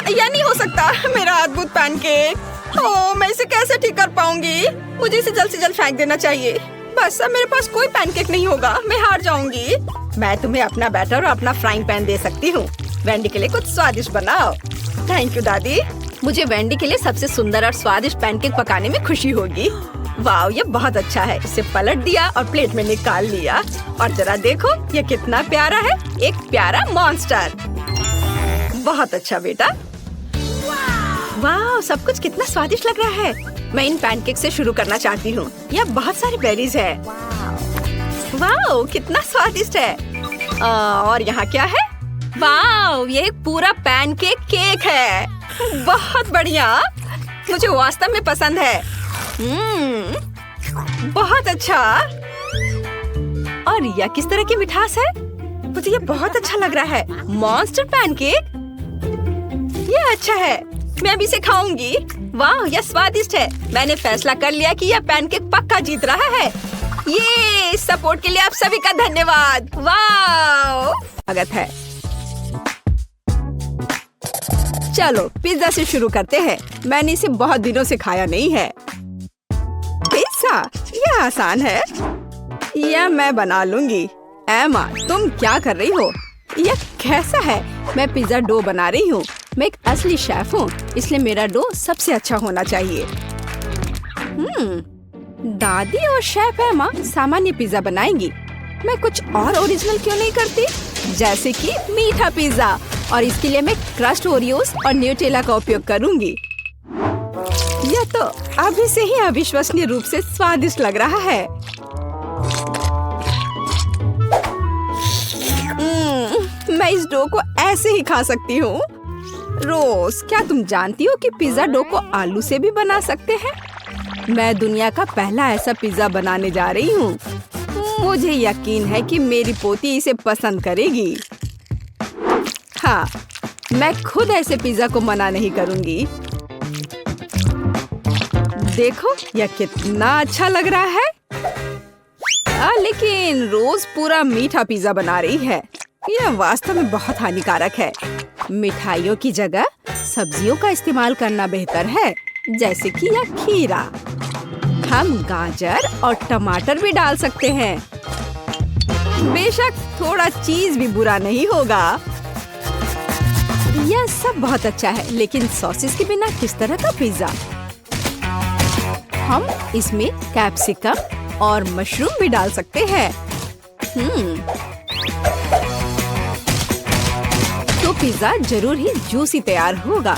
A: यह नहीं हो सकता। मेरा अद्भुत पैनकेक। ओह, मैं इसे कैसे ठीक कर पाऊंगी? मुझे इसे जल्द से जल्द फेंक देना चाहिए। बस अब मेरे पास कोई पैनकेक नहीं होगा। मैं हार जाऊंगी। मैं तुम्हें अपना बैटर और अपना फ्राइंग पैन दे सकती हूँ। वेंडी के लिए कुछ स्वादिष्ट बनाओ। थैंक यू दादी। मुझे वेंडी के लिए सबसे सुंदर और स्वादिष्ट पैनकेक पकाने में खुशी होगी। वाह, ये बहुत अच्छा है। इसे पलट दिया और प्लेट में निकाल लिया। और जरा देखो ये कितना प्यारा है, एक प्यारा मॉन्स्टर। बहुत अच्छा बेटा। वाह, सब कुछ कितना स्वादिष्ट लग रहा है। मैं इन पैनकेक से शुरू करना चाहती हूँ। यह बहुत सारी बेरीज है। वाह, कितना स्वादिष्ट है। और यहाँ क्या है? वाह, ये एक पूरा पैनकेक केक है। बहुत बढ़िया, मुझे वास्तव में पसंद है। बहुत अच्छा। और यह किस तरह की मिठास है? मुझे ये बहुत अच्छा लग रहा है। मॉन्स्टर पैनकेक, ये अच्छा है। मैं भी इसे खाऊंगी। वाह, यह स्वादिष्ट है। मैंने फैसला कर लिया कि यह पैनकेक पक्का जीत रहा है। ये सपोर्ट के लिए आप सभी का धन्यवाद। वाह, स्वागत है। चलो पिज्जा से शुरू करते हैं। मैंने इसे बहुत दिनों से खाया नहीं है। पिज्जा, यह आसान है। यह मैं बना लूंगी। एमा, तुम क्या कर रही हो? यह कैसा है? मैं पिज्जा डो बना रही हूँ। मैं एक असली शेफ हूँ, इसलिए मेरा डो सबसे अच्छा होना चाहिए। दादी और शेफ एमा सामान्य पिज्जा बनाएंगी। मैं कुछ और ओरिजिनल क्यों नहीं करती? जैसे कि मीठा पिज्जा। और इसके लिए मैं क्रस्ट ओरियोस और न्यूटेला का उपयोग करूंगी। यह तो अभी से ही अविश्वसनीय रूप से स्वादिष्ट लग रहा है। मैं इस डो को ऐसे ही खा सकती हूँ। रोज, क्या तुम जानती हो कि पिज्जा डो को आलू से भी बना सकते हैं? मैं दुनिया का पहला ऐसा पिज्जा बनाने जा रही हूँ। मुझे यकीन है कि मेरी पोती इसे पसंद करेगी। हाँ, मैं खुद ऐसे पिज्जा को मना नहीं करूँगी। देखो यह कितना अच्छा लग रहा है। लेकिन रोज पूरा मीठा पिज्जा बना रही है। यह वास्तव में बहुत हानिकारक है। मिठाइयों की जगह सब्जियों का इस्तेमाल करना बेहतर है। जैसे कि यह खीरा। हम गाजर और टमाटर भी डाल सकते हैं। बेशक थोड़ा चीज भी बुरा नहीं होगा। यह सब बहुत अच्छा है, लेकिन सॉसेस के बिना किस तरह का पिज्जा? हम इसमें कैप्सिकम और मशरूम भी डाल सकते हैं। तो पिज्जा जरूर ही जूसी तैयार होगा।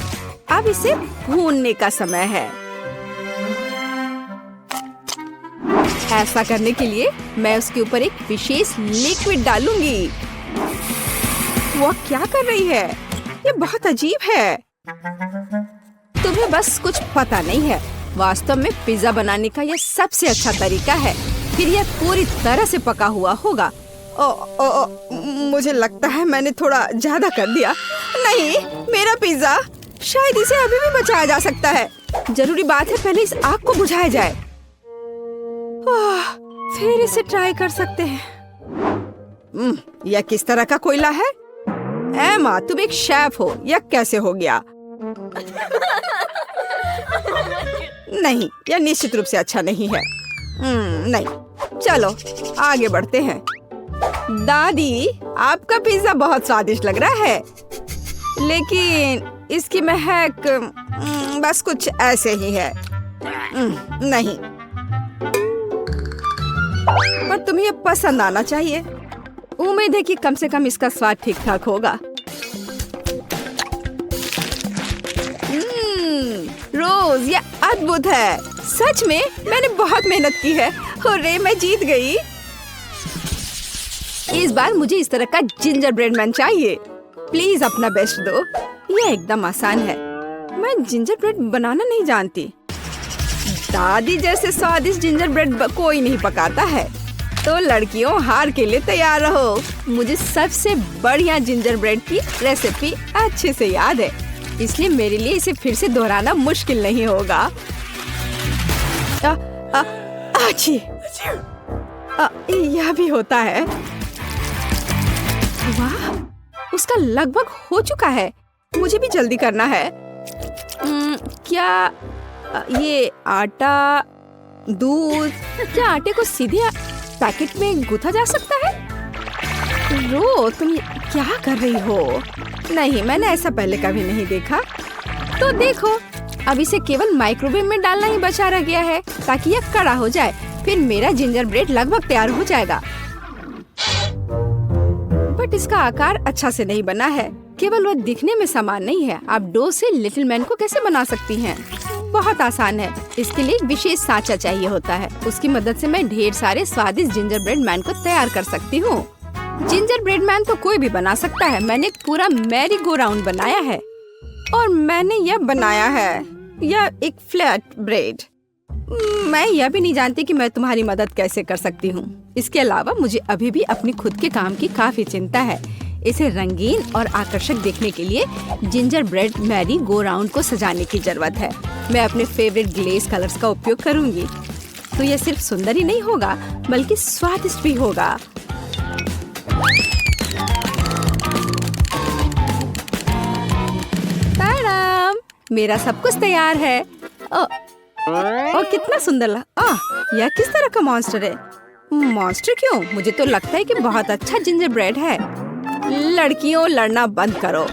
A: अब इसे भूनने का समय है। ऐसा करने के लिए मैं उसके ऊपर एक विशेष लिक्विड डालूंगी। वो क्या कर रही है? ये बहुत अजीब है। तुम्हें बस कुछ पता नहीं है। वास्तव में पिज्जा बनाने का यह सबसे अच्छा तरीका है। फिर यह पूरी तरह से पका हुआ होगा। मुझे लगता है मैंने थोड़ा ज्यादा कर दिया। नहीं, मेरा पिज्जा, शायद इसे अभी भी बचाया जा सकता है। जरूरी बात है पहले इस आग को बुझाया जाए। फिर इसे ट्राई कर सकते हैं। यह किस तरह का कोयला है? एमा, तुम एक शेफ हो, यह कैसे हो गया? नहीं, यह निश्चित रूप से अच्छा नहीं है। नहीं, चलो आगे बढ़ते हैं। दादी, आपका पिज्जा बहुत स्वादिष्ट लग रहा है, लेकिन इसकी महक बस कुछ ऐसे ही है। नहीं, पर तुम्हें ये पसंद आना चाहिए। उम्मीद है कि कम से कम इसका स्वाद ठीक ठाक होगा। रोज, ये अद्भुत है। सच में मैंने बहुत मेहनत की है। हुर्रे, मैं जीत गई। इस बार मुझे इस तरह का जिंजर ब्रेड मैन चाहिए। प्लीज अपना बेस्ट दो। यह एकदम आसान है। मैं जिंजर ब्रेड बनाना नहीं जानती। दादी जैसे स्वादिष्ट जिंजर ब्रेड कोई नहीं पकाता है। तो लड़कियों, हार के लिए तैयार रहो। मुझे सबसे बढ़िया जिंजर ब्रेड की रेसिपी अच्छे से याद है, इसलिए मेरे लिए इसे फिर से दोहराना मुश्किल नहीं होगा। अच्छी, यह भी होता है। वाह, उसका लगभग हो चुका है। मुझे भी जल्दी करना है। क्या ये आटा, दूध, क्या आटे को सीधे पैकेट में गूंथा जा सकता है? रो, तुम क्या कर रही हो? नहीं, मैंने ऐसा पहले कभी नहीं देखा। तो देखो, अब इसे केवल माइक्रोवेव में डालना ही बचा रह गया है, ताकि यह कड़ा हो जाए। फिर मेरा जिंजर ब्रेड लगभग तैयार हो जाएगा। बट इसका आकार अच्छा से नहीं बना है। केवल वह दिखने में समान नहीं है। आप डो से लिटिल मैन को कैसे बना सकती हैं? बहुत आसान है। इसके लिए एक विशेष सांचा चाहिए होता है। उसकी मदद से मैं ढेर सारे स्वादिष्ट जिंजर ब्रेड मैन को तैयार कर सकती हूँ। जिंजर ब्रेड मैन तो कोई भी बना सकता है। मैंने एक पूरा मैरी गो राउंड बनाया है, और मैंने यह बनाया है, यह एक फ्लैट ब्रेड। मैं यह भी नहीं जानती कि मैं तुम्हारी मदद कैसे कर सकती हूँ। इसके अलावा मुझे अभी भी अपनी खुद के काम की काफी चिंता है। इसे रंगीन और आकर्षक देखने के लिए ginger bread merry go round को सजाने की जरूरत है। मैं अपने फेवरेट ग्लेज कलर्स का उपयोग करूंगी। तो यह सिर्फ सुंदर ही नहीं होगा, बल्कि स्वादिष्ट भी होगा। ताड़ाम, मेरा सब कुछ तैयार है। और कितना सुंदर यह किस तरह का मॉन्स्टर है? मॉन्स्टर क्यों? मुझे तो लगता है कि बहुत अच्छा जिंजर ब्रेड है। लड़कियों, लड़ना बंद करो।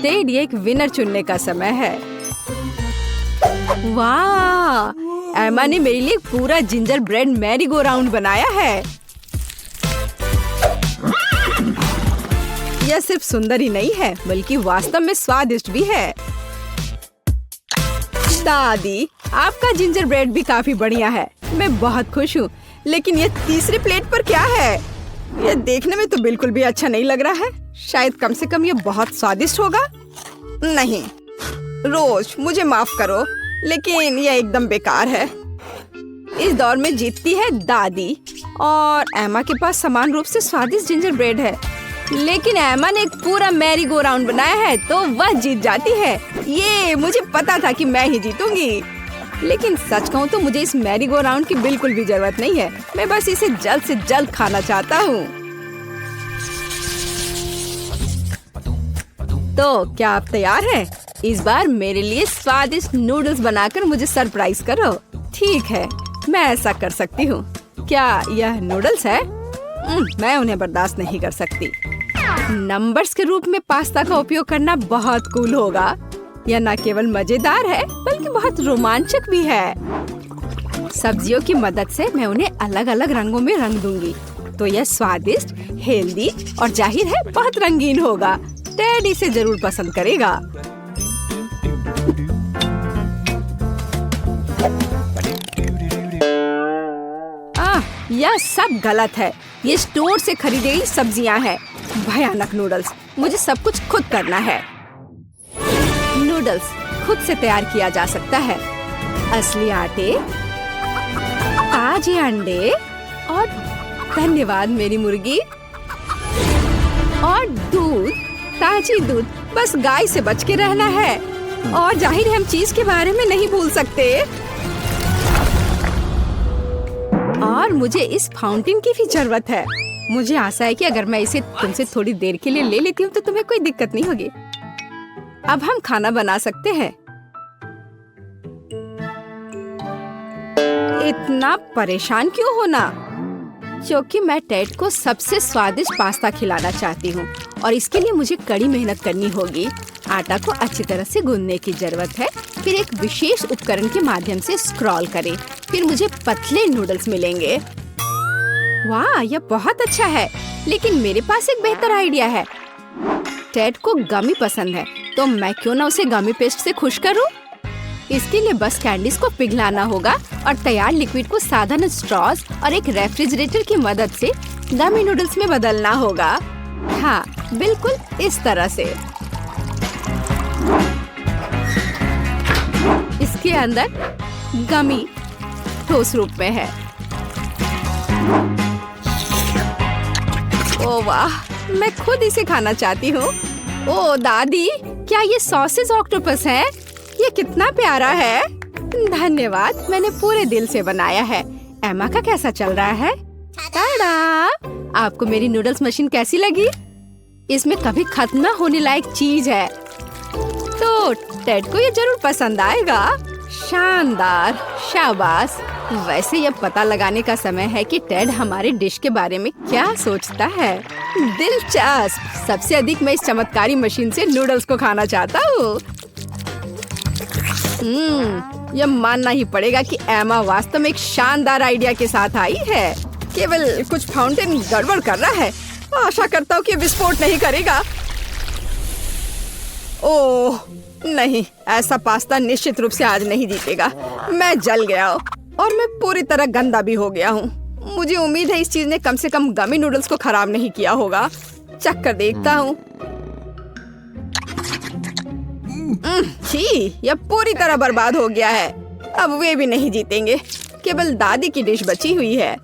A: टेड, ये एक विनर चुनने का समय है। वाह, एमा ने मेरे लिए पूरा ginger bread merry go round बनाया है। यह सिर्फ सुंदर ही नहीं है, बल्कि वास्तव में स्वादिष्ट भी है। दादी, आपका जिंजर ब्रेड भी काफी बढ़िया है। मैं बहुत खुश हूँ। लेकिन ये तीसरी प्लेट पर क्या है? यह देखने में तो बिल्कुल भी अच्छा नहीं लग रहा है। शायद कम से कम ये बहुत स्वादिष्ट होगा। नहीं रोज, मुझे माफ करो, लेकिन यह एकदम बेकार है। इस दौर में जीतती है दादी, और एमा के पास समान रूप से स्वादिष्ट जिंजर ब्रेड है। लेकिन एमा ने एक पूरा मैरी गो राउंड बनाया है, तो वह जीत जाती है। ये मुझे पता था कि मैं ही जीतूंगी। लेकिन सच कहूँ तो मुझे इस मैरी गो राउंड की बिल्कुल भी जरूरत नहीं है। मैं बस इसे जल्द से जल्द खाना चाहता हूँ। तो क्या आप तैयार हैं? इस बार मेरे लिए स्वादिष्ट नूडल्स बनाकर मुझे सरप्राइज करो। ठीक है, मैं ऐसा कर सकती हूँ। क्या यह नूडल्स है? मैं उन्हें बर्दाश्त नहीं कर सकती। नंबर्स के रूप में पास्ता का उपयोग करना बहुत कूल होगा। यह न केवल मजेदार है बल्कि बहुत रोमांचक भी है। सब्जियों की मदद से मैं उन्हें अलग अलग रंगों में रंग दूंगी, तो यह स्वादिष्ट, हेल्दी और जाहिर है बहुत रंगीन होगा। टेड इसे जरूर पसंद करेगा। यह सब गलत है। ये स्टोर से खरीदी गई सब्जियां हैं। भयानक नूडल्स। मुझे सब कुछ खुद करना है। नूडल्स खुद से तैयार किया जा सकता है। असली आटे, ताजे अंडे और धन्यवाद मेरी मुर्गी, और दूध, ताजी दूध। बस गाय से बच के रहना है। और जाहिर है हम चीज के बारे में नहीं भूल सकते। और मुझे इस फाउंटेन की भी जरूरत है। मुझे आशा है कि अगर मैं इसे तुमसे थोड़ी देर के लिए ले लेती हूँ तो तुम्हें कोई दिक्कत नहीं होगी। अब हम खाना बना सकते हैं। इतना परेशान क्यों होना? क्योंकि मैं टेड को सबसे स्वादिष्ट पास्ता खिलाना चाहती हूँ और इसके लिए मुझे कड़ी मेहनत करनी होगी। आटा को अच्छी तरह से गूंदने की जरूरत है। फिर एक विशेष उपकरण के माध्यम से स्क्रॉल करें। फिर मुझे पतले नूडल्स मिलेंगे। वाह, यह बहुत अच्छा है। लेकिन मेरे पास एक बेहतर आइडिया है। टेड को गमी पसंद है, तो मैं क्यों ना उसे गमी पेस्ट से खुश करूं? इसके लिए बस कैंडीज को पिघलाना होगा और तैयार लिक्विड को साधारण स्ट्रॉज और एक रेफ्रिजरेटर की मदद से गमी नूडल्स में बदलना होगा। हाँ, बिल्कुल इस तरह से। इसके अंदर गमी ठोस रूप में है। ओह वाह, मैं खुद इसे खाना चाहती हूँ। ओह दादी, क्या ये सॉसेज ऑक्टोपस है? ये कितना प्यारा है। धन्यवाद, मैंने पूरे दिल से बनाया है। एमा का कैसा चल रहा है? टाडा! आपको मेरी नूडल्स मशीन कैसी लगी? इसमें कभी खत्म न होने लायक चीज है, तो टेड को ये जरूर पसंद आएगा। शानदार, शाबाश। वैसे ये पता लगाने का समय है कि टेड हमारे डिश के बारे में क्या सोचता है। दिलचस्प। सबसे अधिक मैं इस चमत्कारी मशीन से नूडल्स को खाना चाहता हूँ। यह मानना ही पड़ेगा कि एमा वास्तव में एक शानदार आइडिया के साथ आई है। केवल कुछ फाउंटेन गड़बड़ कर रहा है। आशा करता हूँ कि विस्फोट नहीं करेगा। ओह नहीं, ऐसा पास्ता निश्चित रूप से आज नहीं जीतेगा। मैं जल गया हूँ और मैं पूरी तरह गंदा भी हो गया हूँ। मुझे उम्मीद है इस चीज ने कम से कम गमी नूडल्स को खराब नहीं किया होगा। चख कर देखता हूँ। छी, यह पूरी तरह बर्बाद हो गया है। अब वे भी नहीं जीतेंगे। केवल दादी की डिश बची हुई है।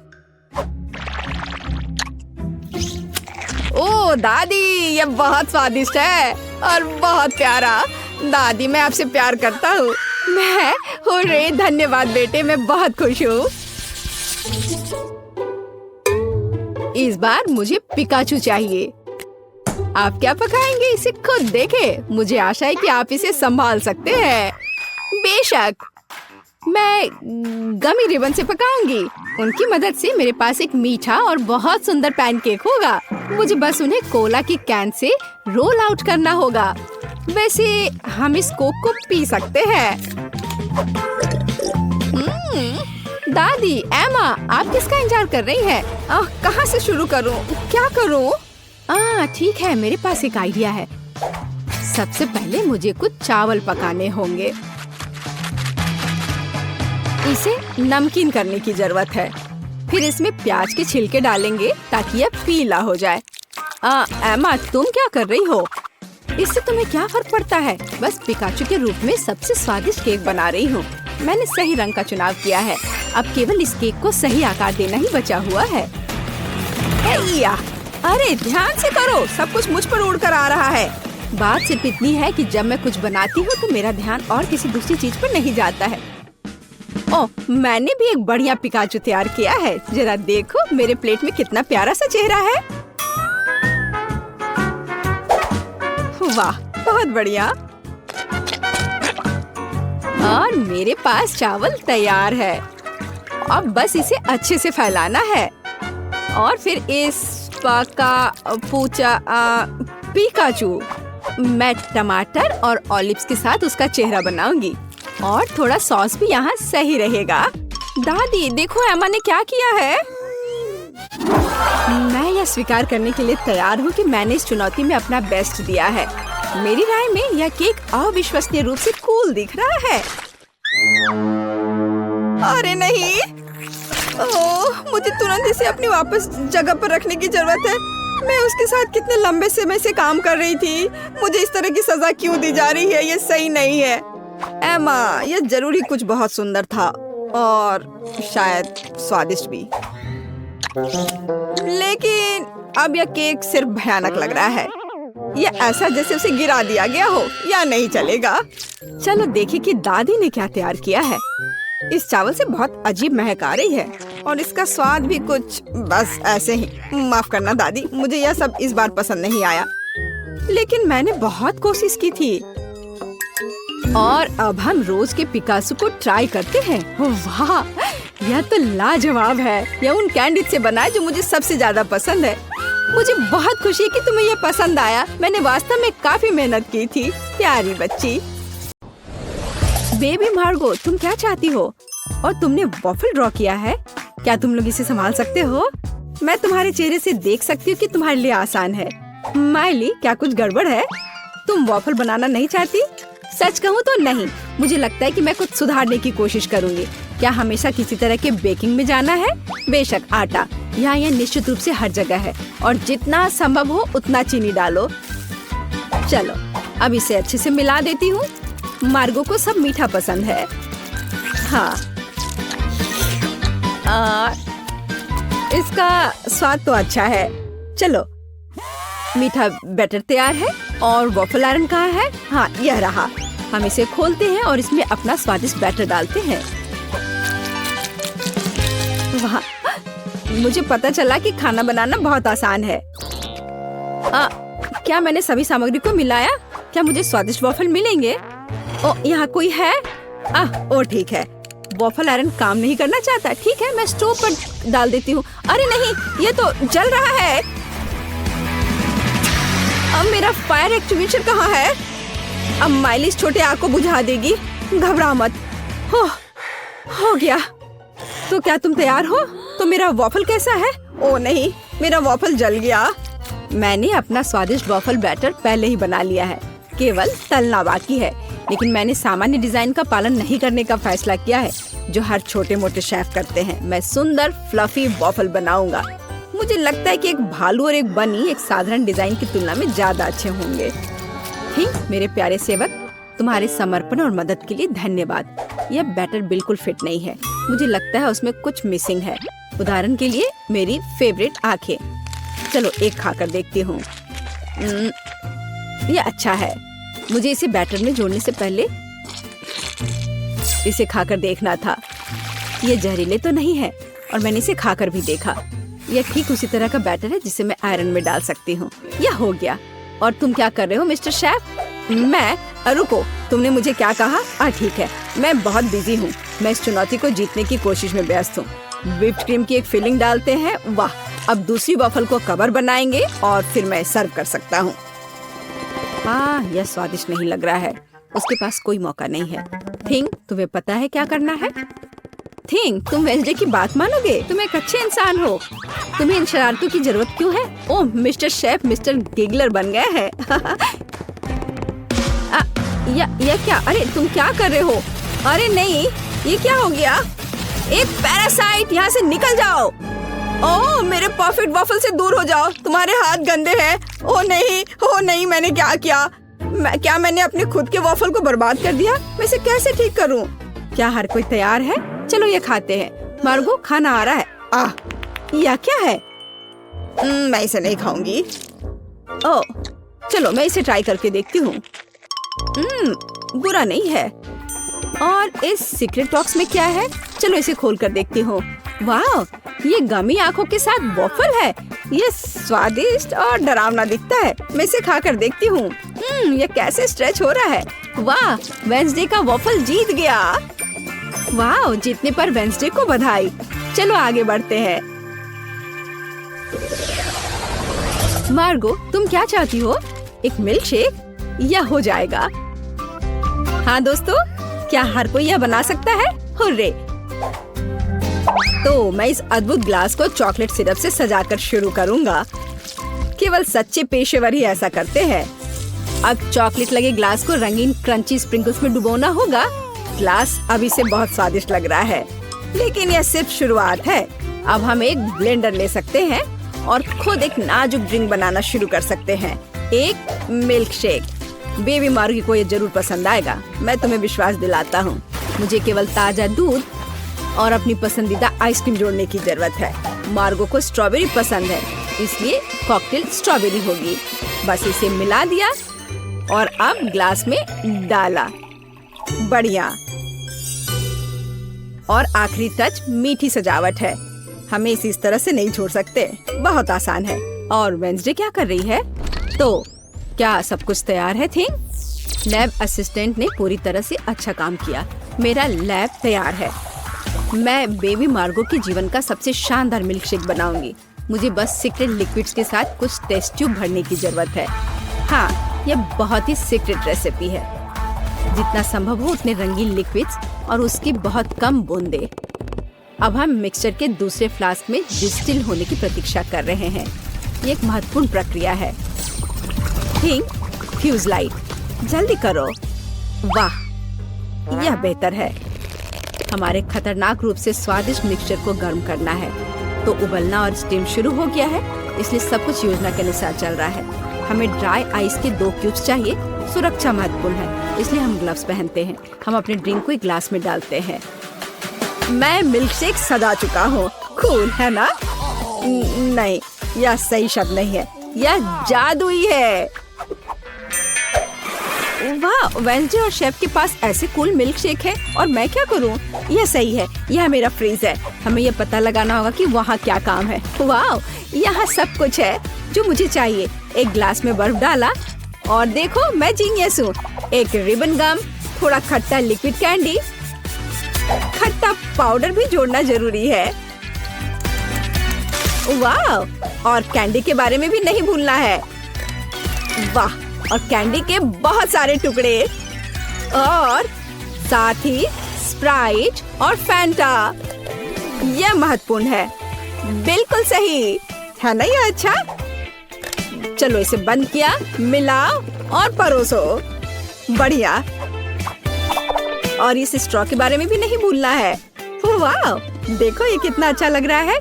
A: ओह दादी, यह बहुत स्वादिष्ट है और बहुत प्यारा। दादी, मैं आपसे प्यार करता हूँ। मैं हो रे, धन्यवाद बेटे, मैं बहुत खुश हूँ। इस बार मुझे पिकाचू चाहिए। आप क्या पकाएंगे इसे खुद देखें। मुझे आशा है कि आप इसे संभाल सकते हैं। बेशक, मैं गमी रिबन से पकाऊंगी। उनकी मदद से मेरे पास एक मीठा और बहुत सुंदर पैनकेक होगा। मुझे बस उन्हें कोला की कैन से रोल आउट करना होगा। वैसे हम इस कोक को पी सकते हैं। दादी, एमा, आप किसका इंतजार कर रही हैं? कहाँ से शुरू करूँ? क्या करूँ? ठीक है, मेरे पास एक आइडिया है। सबसे पहले मुझे कुछ चावल पकाने होंगे। इसे नमकीन करने की जरूरत है। फिर इसमें प्याज के छिलके डालेंगे ताकि यह पीला हो जाए। एमा, तुम क्या कर रही हो? इससे तुम्हें क्या फर्क पड़ता है? बस पिकाचू के रूप में सबसे स्वादिष्ट केक बना रही हूँ। मैंने सही रंग का चुनाव किया है। अब केवल इस केक को सही आकार देना ही बचा हुआ है। अरे ध्यान से करो, सब कुछ मुझ पर उड़ कर आ रहा है। बात सिर्फ इतनी है कि जब मैं कुछ बनाती हूँ तो मेरा ध्यान और किसी दूसरी चीज पर नहीं जाता है। ओह, मैंने भी एक बढ़िया पिकाचू तैयार किया है। जरा देखो मेरे प्लेट में कितना प्यारा सा चेहरा है। वाह, बहुत बढ़िया। और मेरे पास चावल तैयार है। अब बस इसे अच्छे से फैलाना है और फिर इस पिकाचू मैं टमाटर और ऑलिव्स के साथ उसका चेहरा बनाऊंगी और थोड़ा सॉस भी यहाँ सही रहेगा। दादी देखो एमा ने क्या किया है। मैं यह स्वीकार करने के लिए तैयार हूँ कि मैंने इस चुनौती में अपना बेस्ट दिया है। मेरी राय में यह केक अविश्वसनीय रूप से कूल दिख रहा है। अरे नहीं, ओह, मुझे तुरंत इसे अपनी वापस जगह पर रखने की जरूरत है। मैं उसके साथ कितने लंबे समय से काम कर रही थी। मुझे इस तरह की सजा क्यों दी जा रही है? ये सही नहीं है। एमा, यह जरूर ही कुछ बहुत सुंदर था और शायद स्वादिष्ट भी, लेकिन अब यह केक सिर्फ भयानक लग रहा है। यह ऐसा जैसे उसे गिरा दिया गया हो। या नहीं चलेगा। चलो देखें कि दादी ने क्या तैयार किया है। इस चावल से बहुत अजीब महक आ रही है और इसका स्वाद भी कुछ बस ऐसे ही। माफ करना दादी, मुझे यह सब इस बार पसंद नहीं आया, लेकिन मैंने बहुत कोशिश की थी। और अब हम रोज के पिकासो को ट्राई करते हैं। वाह, यह तो लाजवाब है। यह उन कैंडिड से बना है जो मुझे सबसे ज्यादा पसंद है। मुझे बहुत खुशी है कि तुम्हें यह पसंद आया। मैंने वास्तव में काफी मेहनत की थी, प्यारी बच्ची। बेबी मार्गो, तुम क्या चाहती हो? और तुमने वॉफल ड्रॉ किया है। क्या तुम लोग इसे संभाल सकते हो? मैं तुम्हारे चेहरे से देख सकती हूँ कि तुम्हारे लिए आसान है। माइली, क्या कुछ गड़बड़ है? तुम वॉफल बनाना नहीं चाहती? सच कहूँ तो नहीं। मुझे लगता है कि मैं कुछ सुधारने की कोशिश करूँगी। क्या हमेशा किसी तरह के बेकिंग में जाना है? बेशक, आटा यहाँ यह निश्चित रूप से हर जगह है और जितना संभव हो उतना चीनी डालो। चलो अब इसे अच्छे से मिला देती हूँ। मार्गो को सब मीठा पसंद है। हाँ, इसका स्वाद तो अच्छा है। चलो, मीठा बैटर तैयार है और वॉफल आयरन कहाँ है? हाँ, यह रहा। हम इसे खोलते हैं और इसमें अपना स्वादिष्ट बैटर डालते हैं। वाह, मुझे पता चला कि खाना बनाना बहुत आसान है। क्या मैंने सभी सामग्री को मिलाया? क्या मुझे स्वादिष्ट वॉफल मिलेंगे? ओ, यहाँ कोई है? ओ ठीक है, वॉफल आयरन काम नहीं करना चाहता। ठीक है, मैं स्टोव पर डाल देती हूँ। अरे नहीं, ये तो जल रहा है। अब मेरा फायर एक्सटिंग्विशर कहाँ है? अब माइली इस छोटे आग को बुझा देगी। घबरा मत। हो गया। तो क्या तुम तैयार हो? तो मेरा वॉफल कैसा है? ओ नहीं, मेरा वॉफल जल गया। मैंने अपना स्वादिष्ट वॉफल बैटर पहले ही बना लिया है, केवल तलना बाकी है। लेकिन मैंने सामान्य डिजाइन का पालन नहीं करने का फैसला किया है जो हर छोटे मोटे शेफ करते हैं। मैं सुंदर फ्लफी वॉफल बनाऊंगा। मुझे लगता है कि एक भालू और एक बनी एक साधारण डिजाइन की तुलना में ज्यादा अच्छे होंगे। ठीक, मेरे प्यारे सेवक, तुम्हारे समर्पण और मदद के लिए धन्यवाद। यह बैटर बिल्कुल फिट नहीं है। मुझे लगता है उसमें कुछ मिसिंग है। उदाहरण के लिए मेरी फेवरेट आंखें। चलो एक खाकर देखती हूँ। यह अच्छा है। मुझे इसे बैटर में जोड़ने से पहले इसे खाकर देखना था। ये जहरीले तो नहीं है और मैंने इसे खाकर भी देखा। यह ठीक उसी तरह का बैटर है जिसे मैं आयरन में डाल सकती हूँ। यह हो गया। और तुम क्या कर रहे हो मिस्टर शेफ? मैं? रुको, तुमने मुझे क्या कहा? ठीक है, मैं बहुत बिजी हूँ। मैं इस चुनौती को जीतने की कोशिश में व्यस्त हूँ। व्हिप्ड क्रीम की एक फिलिंग डालते हैं। वाह, अब दूसरी वॉफल को कवर बनाएंगे और फिर मैं सर्व कर सकता हूँ। यह स्वादिष्ट नहीं लग रहा है। उसके पास कोई मौका नहीं है। थिंग, तुम्हें पता है क्या करना है? थिंग, तुम वेंसडे की बात मानोगे? तुम एक अच्छे इंसान हो। तुम्हें इन शरारतों की जरूरत क्यों है? ओह, मिस्टर शेफ मिस्टर गिगलर बन गए हैं। यह क्या? अरे तुम क्या कर रहे हो? अरे नहीं, ये क्या हो गया? एक पैरासाइट, यहाँ से निकल जाओ। ओह, मेरे परफेक्ट वॉफल से दूर हो जाओ। तुम्हारे हाथ गंदे हैं। ओह नहीं, मैंने क्या किया? क्या मैंने अपने खुद के वॉफल को बर्बाद कर दिया? मैं इसे कैसे ठीक करूं? क्या हर कोई तैयार है? चलो ये खाते हैं। मार्गो, खाना आ रहा है। यह क्या है? मैं इसे नहीं खाऊंगी। ओह, चलो मैं इसे ट्राई करके देखती हूँ। बुरा नहीं है। और इस सीक्रेट बॉक्स में क्या है? चलो इसे खोल कर देखती हूँ। वाह, ये गमी आंखों के साथ वॉफल है। ये स्वादिष्ट और डरावना दिखता है। मैं इसे खाकर देखती हूँ। ये कैसे स्ट्रेच हो रहा है। वाह, वेंसडे का वॉफल जीत गया। वाह, जीतने पर वेंसडे को बधाई। चलो आगे बढ़ते हैं। मार्गो, तुम क्या चाहती हो? एक मिल्क शेक? यह हो जाएगा। हाँ दोस्तों, क्या हर कोई यह बना सकता है? हुर्रे! तो मैं इस अद्भुत ग्लास को चॉकलेट सिरप से सजाकर शुरू करूंगा। केवल सच्चे पेशेवर ही ऐसा करते हैं। अब चॉकलेट लगे ग्लास को रंगीन क्रंची स्प्रिंकल्स में डुबोना होगा। ग्लास अभी से बहुत स्वादिष्ट लग रहा है, लेकिन यह सिर्फ शुरुआत है। अब हम एक ब्लेंडर ले सकते हैं और खुद एक नाजुक ड्रिंक बनाना शुरू कर सकते हैं। एक मिल्क शेक। बेबी मार्गी को ये जरूर पसंद आएगा, मैं तुम्हें विश्वास दिलाता हूँ। मुझे केवल ताजा दूध और अपनी पसंदीदा आइसक्रीम जोड़ने की जरूरत है। मार्गो को स्ट्रॉबेरी पसंद है, इसलिए कॉकटेल स्ट्रॉबेरी होगी। बस इसे मिला दिया और अब ग्लास में डाला। बढ़िया। और आखिरी टच मीठी सजावट है। हमें इसे इस तरह से नहीं छोड़ सकते। बहुत आसान है। और वेंसडे क्या कर रही है? तो क्या सब कुछ तैयार है? थिंक लैब असिस्टेंट ने पूरी तरह से अच्छा काम किया। मेरा लैब तैयार है। मैं बेबी मार्गो के जीवन का सबसे शानदार मिल्क शेक बनाऊंगी। मुझे बस सीक्रेट लिक्विड्स के साथ कुछ टेस्ट ट्यूब भरने की जरूरत है। हाँ, यह बहुत ही सीक्रेट रेसिपी है। जितना संभव हो उतने रंगीन लिक्विड्स और उसकी बहुत कम बूंदे। अब हम मिक्सचर के दूसरे फ्लास्क में डिस्टिल होने की प्रतीक्षा कर रहे हैं। ये एक महत्वपूर्ण प्रक्रिया है। थिंक फ्यूज लाइट, जल्दी करो। वाह, यह बेहतर है। हमारे खतरनाक रूप से स्वादिष्ट मिक्सचर को गर्म करना है। तो उबलना और स्टीम शुरू हो गया है, इसलिए सब कुछ योजना के अनुसार चल रहा है। हमें ड्राई आइस के 2 क्यूब्स चाहिए। सुरक्षा महत्वपूर्ण है, इसलिए हम ग्लव्स पहनते हैं। हम अपने ड्रिंक को एक ग्लास में डालते हैं। मैं मिल्क शेक सजा चुका हूँ। कूल है ना? नहीं, यह सही शब्द नहीं है, यह जादुई है। वाह, वेंसडे और शेफ के पास ऐसे कूल मिल्क शेक है और मैं क्या करूं? यह सही है, यह मेरा फ्रीज है। हमें यह पता लगाना होगा कि वहाँ क्या काम है। वाह, यहाँ सब कुछ है जो मुझे चाहिए। एक ग्लास में बर्फ डाला और देखो, मैं जीनियस हूँ। एक रिबन गम, थोड़ा खट्टा लिक्विड कैंडी, खट्टा पाउडर भी जोड़ना जरूरी है। वाह, और कैंडी के बारे में भी नहीं भूलना है। वाह, और कैंडी के बहुत सारे टुकड़े और साथ ही स्प्राइट और फैंटा। यह महत्वपूर्ण है। बिल्कुल सही है ना? यह अच्छा। चलो इसे बंद किया, मिलाओ और परोसो। बढ़िया। और इस स्ट्रॉ के बारे में भी नहीं भूलना है। वाह, देखो ये कितना अच्छा लग रहा है।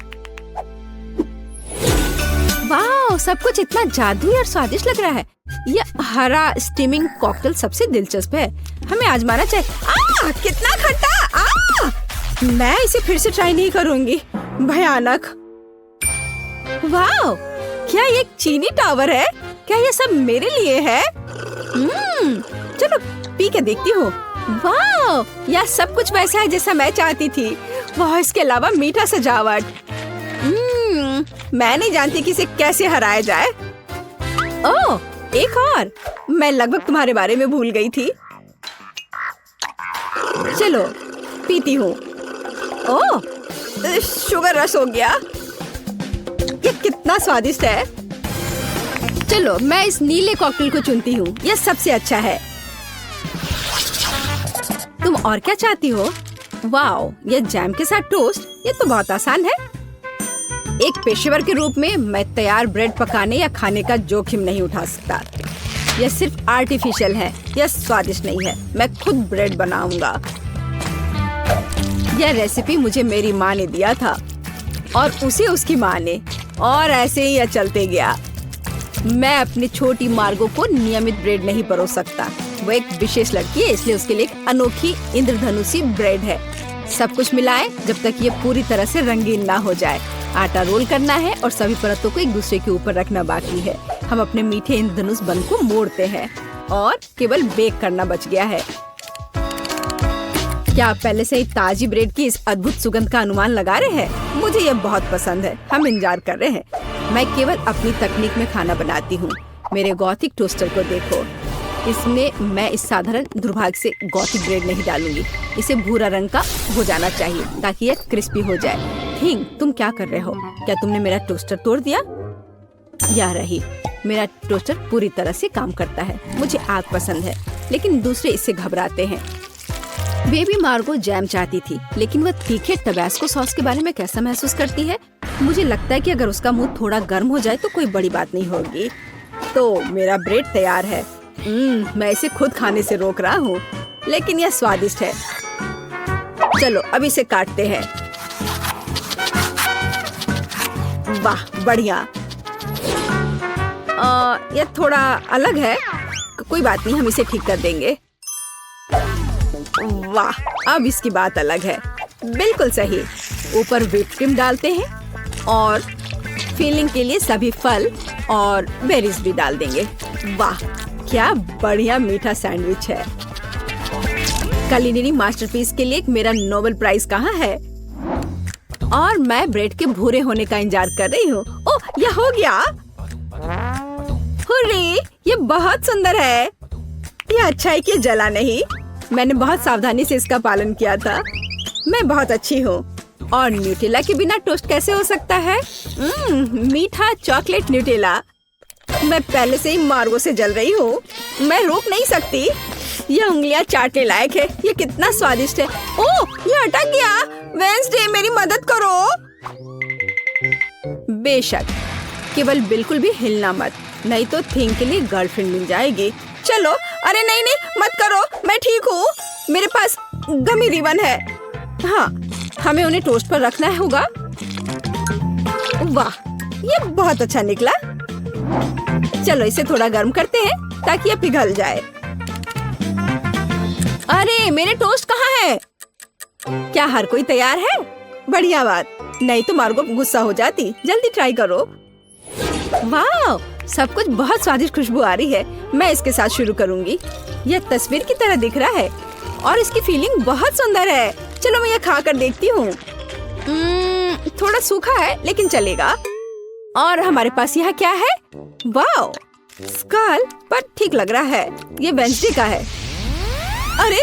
A: वाह, सब कुछ इतना जादुई और स्वादिष्ट लग रहा है। यह हरा स्टीमिंग कॉकटेल सबसे दिलचस्प है। हमें आजमाना चाहिए। कितना खट्टा! मैं इसे फिर से ट्राई नहीं करूंगी। भयानक। वाह, क्या ये एक चीनी टावर है? क्या ये सब मेरे लिए है? चलो पी के देखती हूँ। वाह, यह सब कुछ वैसा है जैसा मैं चाहती थी। वाह, इसके अलावा मीठा सजावट। मैं नहीं जानती कि इसे कैसे हराया जाए। ओह, एक और। मैं लगभग तुम्हारे बारे में भूल गई थी। चलो पीती हूँ। ओह, शुगर रश हो गया। ये कितना स्वादिष्ट है। चलो मैं इस नीले कॉकटेल को चुनती हूँ। यह सबसे अच्छा है। तुम और क्या चाहती हो? वाओ, यह जैम के साथ टोस्ट। ये तो बहुत आसान है। एक पेशेवर के रूप में मैं तैयार ब्रेड पकाने या खाने का जोखिम नहीं उठा सकता। यह सिर्फ आर्टिफिशियल है, यह स्वादिष्ट नहीं है। मैं खुद ब्रेड बनाऊंगा। यह रेसिपी मुझे मेरी माँ ने दिया था और उसे उसकी माँ ने, और ऐसे ही यह चलते गया। मैं अपनी छोटी मार्गो को नियमित ब्रेड नहीं परोस सकता। वो एक विशेष लड़की है, इसलिए उसके लिए एक अनोखी इंद्रधनुषी ब्रेड है। सब कुछ मिलाएं जब तक ये पूरी तरह से रंगीन ना हो जाए। आटा रोल करना है और सभी परतों को एक दूसरे के ऊपर रखना बाकी है। हम अपने मीठे इंद्रधनुष बन को मोड़ते हैं और केवल बेक करना बच गया है। क्या आप पहले से ही ताजी ब्रेड की इस अद्भुत सुगंध का अनुमान लगा रहे हैं? मुझे यह बहुत पसंद है। हम इंतजार कर रहे हैं। मैं केवल अपनी तकनीक में खाना बनाती हूँ। मेरे गॉथिक टोस्टर को देखो। इसमें मैं इस साधारण दुर्भाग्य से गॉथिक ब्रेड नहीं डालूंगी। इसे भूरा रंग का हो जाना चाहिए ताकि यह क्रिस्पी हो जाए। थिंग, तुम क्या कर रहे हो? क्या तुमने मेरा टोस्टर तोड़ दिया? या रही, मेरा टोस्टर पूरी तरह से काम करता है। मुझे आग पसंद है, लेकिन दूसरे इससे घबराते हैं। बेबी मार्गो जैम चाहती थी, लेकिन वह तीखे टबैस्को सॉस के बारे में कैसा महसूस करती है? मुझे लगता है कि अगर उसका मुंह थोड़ा गर्म हो जाए तो कोई बड़ी बात नहीं होगी। तो मेरा ब्रेड तैयार है। मैं इसे खुद खाने से रोक रहा हूँ, लेकिन यह स्वादिष्ट है। चलो अब इसे काटते हैं। वाह, बढ़िया। यह थोड़ा अलग है। कोई बात नहीं, हम इसे ठीक कर देंगे। वाह, अब इसकी बात अलग है। बिल्कुल सही। ऊपर व्हिप क्रीम डालते हैं और फिलिंग के लिए सभी फल और बेरीज भी डाल देंगे। वाह, क्या बढ़िया मीठा सैंडविच है। कुलिनरी मास्टरपीस के लिए मेरा नोबेल प्राइज कहाँ है? और मैं ब्रेड के भूरे होने का इंतजार कर रही हूँ। ओह, यह हो गया। हुर्रे, ये बहुत सुंदर है। यह अच्छा है कि जला नहीं। मैंने बहुत सावधानी से इसका पालन किया था। मैं बहुत अच्छी हूँ। और न्यूटेला के बिना टोस्ट कैसे हो सकता है? मीठा चॉकलेट न्यूटेला। मैं पहले से ही मार्गो से जल रही हूँ। मैं रोक नहीं सकती। यह उंगलियां चाटने लायक है। ये कितना स्वादिष्ट है। ओह, ये अटक गया। वेंसडे, मेरी मदद करो। बेशक, केवल बिल्कुल भी हिलना मत, नहीं तो थिंग के लिए गर्लफ्रेंड मिल जाएगी। चलो। अरे नहीं नहीं, मत करो, मैं ठीक हूँ। मेरे पास गमी रिबन है। हाँ, हमें उन्हें टोस्ट पर रखना होगा। वाह, ये बहुत अच्छा निकला। चलो इसे थोड़ा गर्म करते हैं ताकि ये पिघल जाए। अरे, मेरे टोस्ट कहाँ है? क्या हर कोई तैयार है? बढ़िया बात, नहीं तो मार्गो गुस्सा हो जाती। जल्दी ट्राई करो। वाह, सब कुछ बहुत स्वादिष्ट खुशबू आ रही है। मैं इसके साथ शुरू करूंगी। यह तस्वीर की तरह दिख रहा है और इसकी फीलिंग बहुत सुंदर है। चलो मैं यह खा कर देखती हूँ। थोड़ा सूखा है लेकिन चलेगा। और हमारे पास यहाँ क्या है? वाह, स्कल, पर ठीक लग रहा है। ये वेंसडे का है। अरे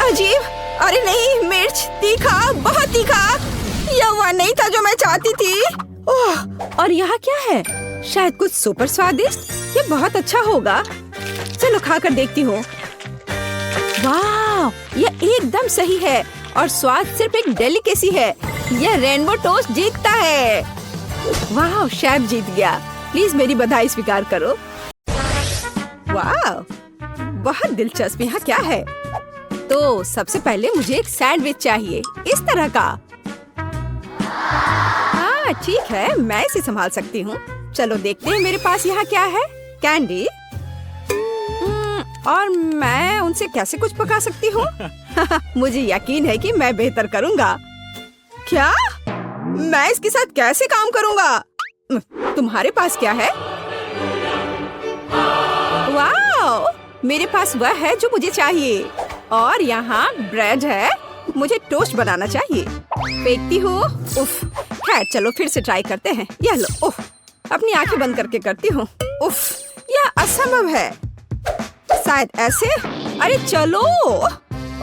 A: अजीब। अरे नहीं, मिर्च, तीखा, बहुत तीखा। यह वह नहीं था जो मैं चाहती थी। ओह, और यहाँ क्या है? शायद कुछ सुपर स्वादिष्ट। ये बहुत अच्छा होगा। चलो खा कर देखती हूँ। वाह, यह एकदम सही है और स्वाद सिर्फ एक डेलिकेसी है। यह रेनबो टोस्ट जीतता है। वाह, शेफ जीत गया। प्लीज मेरी बधाई स्वीकार करो। वाह, बहुत दिलचस्प। यहाँ क्या है? तो सबसे पहले मुझे एक सैंडविच चाहिए, इस तरह का। हाँ ठीक है, मैं इसे संभाल सकती हूँ। चलो देखते हैं मेरे पास यहाँ क्या है। कैंडी। और मैं उनसे कैसे कुछ पका सकती हूँ? मुझे यकीन है कि मैं बेहतर करूँगा। क्या? मैं इसके साथ कैसे काम करूँगा? तुम्हारे पास क्या है? वाह, मेरे पास वह है जो मुझे चाहिए। और यहाँ ब्रेड है। मुझे टोस्ट बनाना चाहिए। फेंकती हूँ। उफ, खैर चलो फिर से ट्राई करते हैं। यह लो। उफ, अपनी आंखें बंद करके करती हूँ। उफ, यह असंभव है। शायद ऐसे। अरे चलो।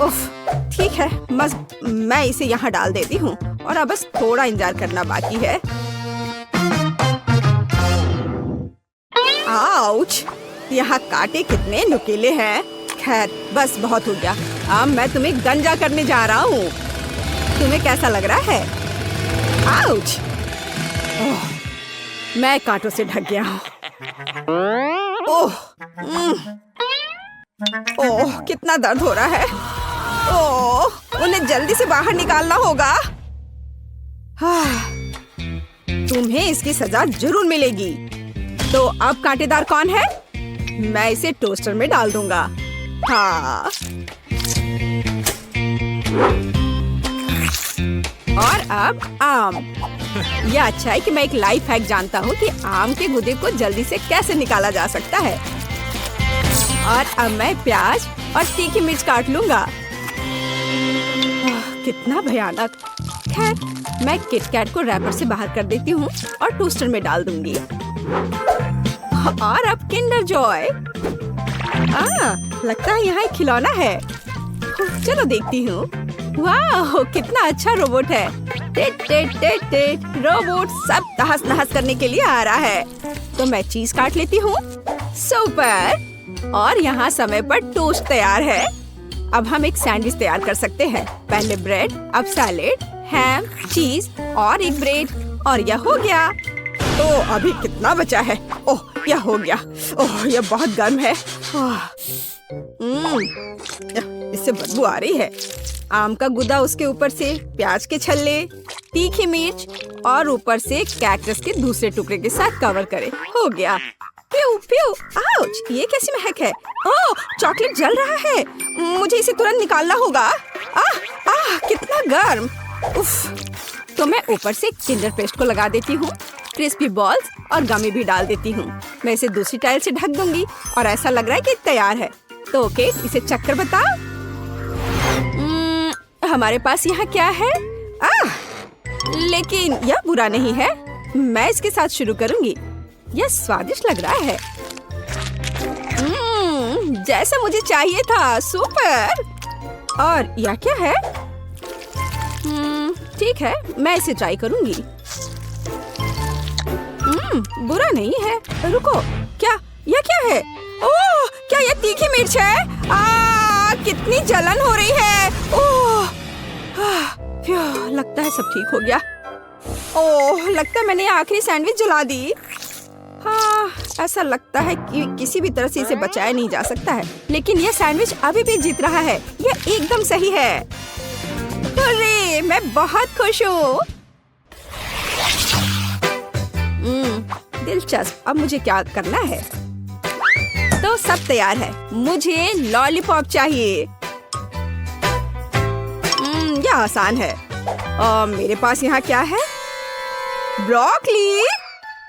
A: उफ, ठीक है, बस मैं इसे यहाँ डाल देती हूँ और अब बस थोड़ा इंतजार करना बाकी है। आउच, यहाँ कांटे कितने नुकीले हैं। खैर बस बहुत हो गया। अब मैं तुम्हें गंजा करने जा रहा हूँ। तुम्हें कैसा लग रहा है? आउच। ओह, मैं कांटों से ढक गया हूँ। ओह, ओह, कितना दर्द हो रहा है। ओह, उन्हें जल्दी से बाहर निकालना होगा। तुम्हें इसकी सजा जरूर मिलेगी। तो अब कांटेदार कौन है? मैं इसे टोस्टर में डाल दूंगा। हाँ। और अब आम। यह अच्छा है कि मैं एक लाइफ हैक जानता हूँ कि आम के गूदे को जल्दी से कैसे निकाला जा सकता है। और अब मैं प्याज और तीखी मिर्च काट लूंगा। कितना भयानक। खैर मैं किटकैट को रैपर से बाहर कर देती हूँ और टोस्टर में डाल दूंगी। और अब किंडर जॉय। लगता है यहाँ एक खिलौना है। चलो देखती हूँ। वाह, कितना अच्छा रोबोट है। टेट टेट टेट टेट। रोबोट सब तहस नहस करने के लिए आ रहा है। तो मैं चीज काट लेती हूँ। सुपर। और यहाँ समय पर टोस्ट तैयार है। अब हम एक सैंडविच तैयार कर सकते हैं। पहले ब्रेड, अब सैलेड, हैम, चीज और एक ब्रेड। और यह हो गया। तो अभी कितना बचा है? ओह, यह हो गया। ओह, यह बहुत गर्म है। इससे बदबू आ रही है। आम का गुदा, उसके ऊपर से प्याज के छल्ले, तीखी मिर्च और ऊपर से कैक्टस के दूसरे टुकड़े के साथ कवर करे। हो गया। प्यू प्यू। आउच, ये कैसी महक है? ओह, चॉकलेट जल रहा है। मुझे इसे तुरंत निकालना होगा। कितना गर्म। उफ। तो मैं ऊपर से किंडर पेस्ट को लगा देती हूँ। क्रिस्पी बॉल्स और गमी भी डाल देती हूँ। मैं इसे दूसरी टाइल से ढक दूंगी और ऐसा लग रहा है कि तैयार है। तो ओके, इसे चक्कर बताओ। हमारे पास यहाँ क्या है? लेकिन यह बुरा नहीं है। मैं इसके साथ शुरू करूंगी। यह स्वादिष्ट लग रहा है। जैसा मुझे चाहिए था। सुपर। और यह क्या है? ठीक है, मैं इसे ट्राई करूंगी। बुरा नहीं है। रुको, क्या यह क्या है? ओह, क्या यह तीखी मिर्च है? कितनी जलन हो रही है। ओह, लगता है सब ठीक हो गया। ओह, लगता है मैंने आखिरी सैंडविच जला दी। ऐसा लगता है कि किसी भी तरह से इसे बचाया नहीं जा सकता है। लेकिन यह सैंडविच अभी भी जीत रहा है। यह एकदम सही है। अरे, मैं बहुत खुश हूँ। दिलचस्प। अब मुझे क्या करना है? तो सब तैयार है। मुझे लॉलीपॉप चाहिए। यह आसान है। मेरे पास यहाँ क्या है? ब्रोकली।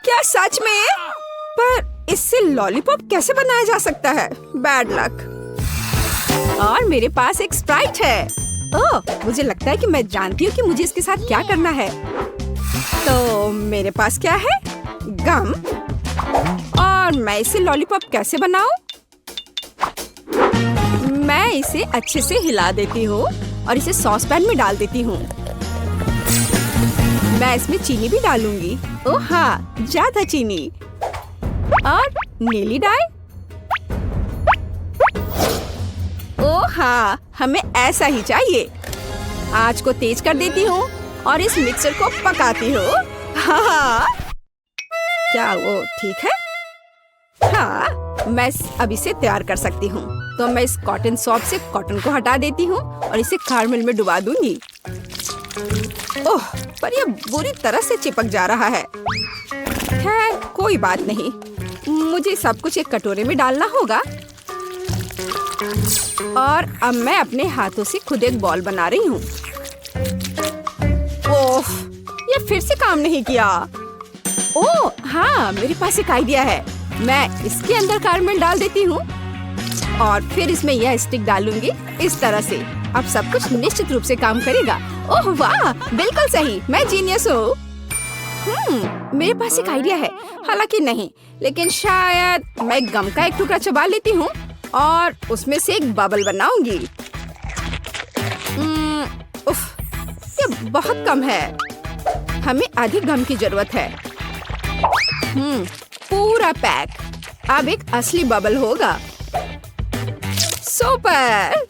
A: क्या सच में? पर इससे लॉलीपॉप कैसे बनाया जा सकता है? Bad luck. और मेरे पास एक स्प्राइट है। ओह, मुझे लगता है कि मैं जानती हूँ कि मुझे इसके साथ क्या करना है। तो मेरे पास क्या है? गम। और मैं इसे लॉलीपॉप कैसे बनाऊं? मैं इसे अच्छे से हिला देती हूँ और इसे सॉस पैन में डाल देती हूँ। मैं इसमें चीनी भी डालूंगी। ओह हाँ, ज्यादा चीनी। और नीली डाई। ओह हाँ, हमें ऐसा ही चाहिए। आंच को तेज कर देती हूँ और इस मिक्सर को पकाती हूँ। हाँ, क्या वो ठीक है? हाँ, मैं अब इसे तैयार कर सकती हूँ। तो मैं इस कॉटन सॉप से कॉटन को हटा देती हूँ और इसे कैरमेल में डुबा दूंगी। ओह, पर यह बुरी तरह से चिपक जा रहा है। खैर, कोई बात नहीं। मुझे सब कुछ एक कटोरे में डालना होगा। और अब मैं अपने हाथों से खुद एक बॉल बना रही हूँ। ओह, ये फिर से काम नहीं किया। ओह हाँ, मेरे पास एक आइडिया है। मैं इसके अंदर कैरमेल डाल देती हूँ और फिर इसमें यह स्टिक डालूंगी इस तरह से। अब सब कुछ निश्चित रूप से काम करेगा। ओह वाह, बिल्कुल सही। मैं जीनियस हूँ। मेरे पास एक आइडिया है। हालांकि नहीं, लेकिन शायद मैं गम का एक टुकड़ा चबा लेती हूँ और उसमें से एक बबल बनाऊंगी। उफ, ये बहुत कम है। हमें अधिक गम की जरूरत है। पूरा पैक। अब एक असली बबल होगा। सुपर।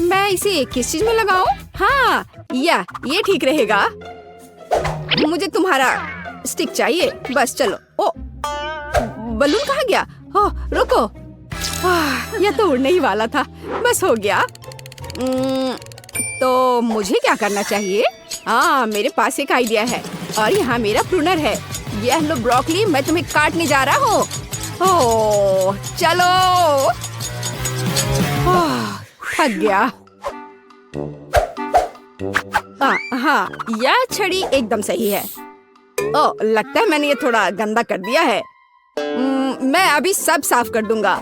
A: मैं इसे किस चीज में लगाऊं? हाँ, ये ठीक रहेगा। मुझे तुम्हारा स्टिक चाहिए। बस चलो। ओ, बलून कहाँ गया? ओह, रुको। यह तो उड़ने ही वाला था। बस हो गया। तो मुझे क्या करना चाहिए? हाँ, मेरे पास एक आइडिया है और यहाँ मेरा प्रूनर है। यह लो ब्रोकली, मैं तुम्हें काटने जा रहा हूँ। ओह, चलो। थक गया। हाँ, यह छड़ी एकदम सही है। ओह, लगता है मैंने ये थोड़ा गंदा कर दिया है। मैं अभी सब साफ कर दूंगा।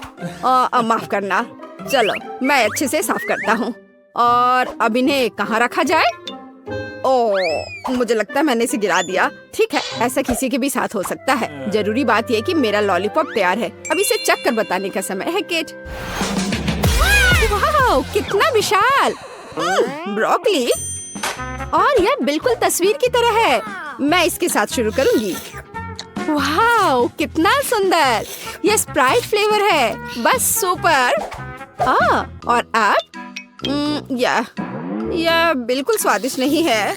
A: माफ करना। चलो, मैं अच्छे से साफ करता हूँ। और अब इन्हें कहाँ रखा जाए? ओह, मुझे लगता है मैंने इसे गिरा दिया। ठीक है, ऐसा किसी के भी साथ हो सकता है। जरूरी बात यह कि मेरा लॉलीपॉप तैयार है। अब इसे चख कर बताने का समय है, केट। वाह, कितना विशाल! ब्रोकली, और यह बिल्कुल तस्वीर की तरह है। मैं इसके साथ शुरू करूंगी। वाह, कितना सुंदर! यह स्प्राइट फ्लेवर है। बस सुपर। और अब यह बिल्कुल स्वादिष्ट नहीं है।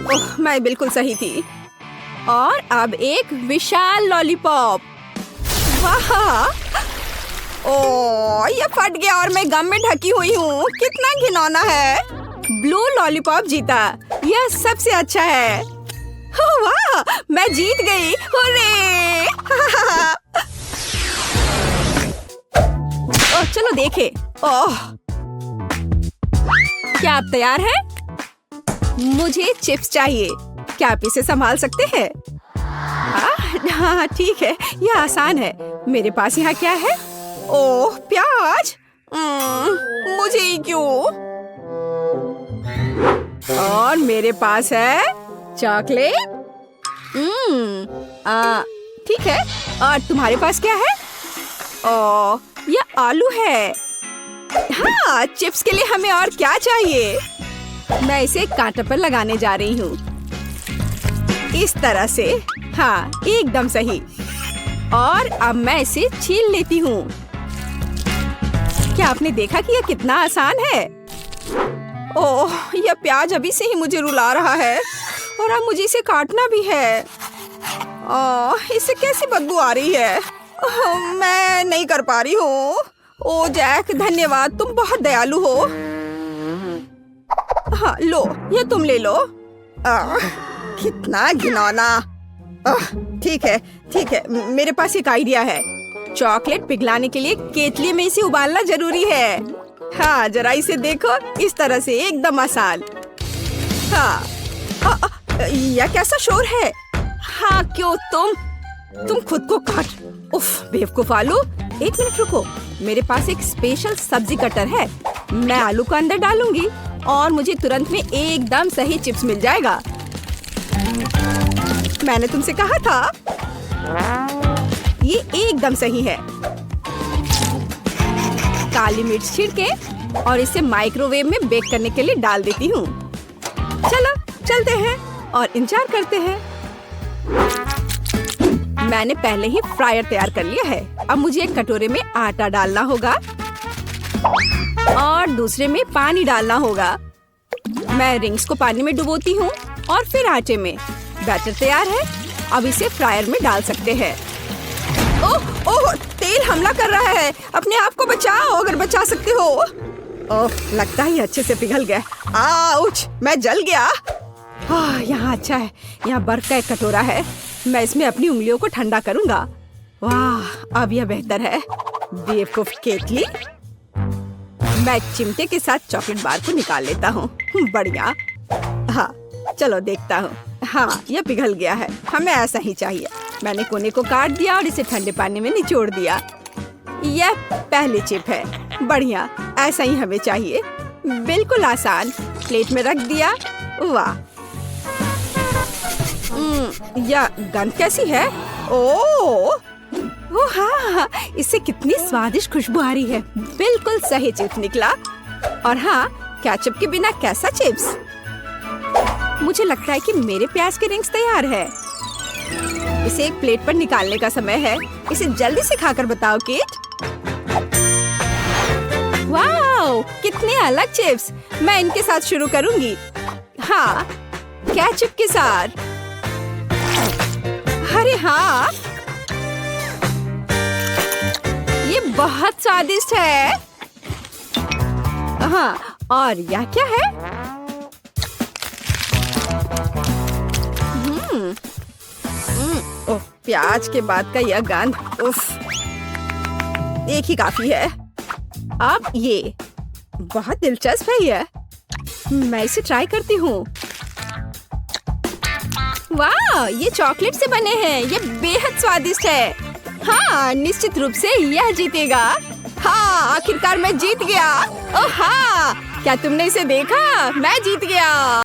A: ओह, मैं बिल्कुल सही थी। और अब एक विशाल लॉलीपॉप। वाह! ओह, यह फट गया और मैं गम में ढकी हुई हूँ। कितना घिनौना है। ब्लू लॉलीपॉप जीता। यह सबसे अच्छा है। वाह, मैं जीत गई। हुर्रे! ओह, चलो देखें। ओह, क्या आप तैयार हैं? मुझे चिप्स चाहिए। क्या आप इसे संभाल सकते हैं? हाँ, ठीक है, यह आसान है। मेरे पास यहाँ क्या है? ओह, प्याज। मुझे ही क्यों? और मेरे पास है चॉकलेट। ठीक है। और तुम्हारे पास क्या है? ओह, यह आलू है। हाँ, चिप्स के लिए हमें और क्या चाहिए? मैं इसे कांटे पर लगाने जा रही हूँ। इस तरह से। हाँ, एकदम सही। और अब मैं इसे छील लेती हूँ। क्या आपने देखा कि यह कितना आसान है? ओह, यह प्याज अभी से ही मुझे रुला रहा है। और अब मुझे इसे काटना भी है। ओह, इससे कैसी बदबू आ रही है। मैं नहीं कर पा रही हूँ। ओह जैक, धन्यवाद, तुम बहुत दयालु हो। हाँ, लो, ये तुम ले लो। कितना घिनौना। ठीक है, ठीक है, मेरे पास एक आइडिया है। चॉकलेट पिघलाने के लिए केतली में इसे उबालना जरूरी है। हाँ, जरा इसे देखो, इस तरह से एकदम आसान। हाँ, यह कैसा शोर है? हाँ, क्यों तुम खुद को काट। उफ, बेवकूफ आलू। एक मिनट रुको, मेरे पास एक स्पेशल सब्जी कटर है। मैं आलू को अंदर डालूंगी और मुझे तुरंत में एकदम सही चिप्स मिल जाएगा। मैंने तुमसे कहा था। ये एकदम सही है। काली मिर्च छिड़के और इसे माइक्रोवेव में बेक करने के लिए डाल देती हूँ। चलो चलते हैं और इंतजार करते हैं। मैंने पहले ही फ्रायर तैयार कर लिया है। अब मुझे एक कटोरे में आटा डालना होगा और दूसरे में पानी डालना होगा। मैं रिंग्स को पानी में डुबोती हूँ और फिर आटे में। बैटर तैयार है। अब इसे फ्रायर में डाल सकते हैं। ओह ओह, तेल हमला कर रहा है। अपने आप को बचाओ अगर बचा सकते हो। ओह, लगता है अच्छे से पिघल गया। आउच, मैं जल गया। यहाँ अच्छा है। यहाँ बर्फ का एक कटोरा है। मैं इसमें अपनी उंगलियों को ठंडा करूंगा। वाह, अब यह बेहतर है। बेवकूफ केतली। मैं चिमटे के साथ चॉकलेट बार को निकाल लेता हूँ। बढ़िया। हाँ, चलो देखता हूँ। हाँ, यह पिघल गया है। हमें ऐसा ही चाहिए। मैंने कोने को काट दिया और इसे ठंडे पानी में निचोड़ दिया। यह पहली चिप है। बढ़िया, ऐसा ही हमें चाहिए। बिल्कुल आसान। प्लेट में रख दिया। वाह, यह गंध कैसी है? ओह हाँ, इससे कितनी स्वादिष्ट खुशबू आ रही है। बिल्कुल सही चिप्स निकला। और हाँ, केचप के बिना कैसा चिप्स? मुझे लगता है कि मेरे प्याज के रिंग्स तैयार है। इसे एक प्लेट पर निकालने का समय है। इसे जल्दी से खाकर बताओ केट। वाह, कितने अलग चिप्स। मैं इनके साथ शुरू करूंगी। हाँ, केचप के साथ। अरे हाँ, ये बहुत स्वादिष्ट है। हाँ, और यह क्या है? ओह, प्याज के बाद का यह गंध। उफ, एक ही काफी है। अब ये बहुत दिलचस्प है। यह मैं इसे ट्राई करती हूँ। वाह, ये चॉकलेट से बने हैं। ये बेहद स्वादिष्ट है। हाँ, निश्चित रूप से यह जीतेगा। हाँ, आखिरकार मैं जीत गया। ओह हाँ, क्या तुमने इसे देखा? मैं जीत गया।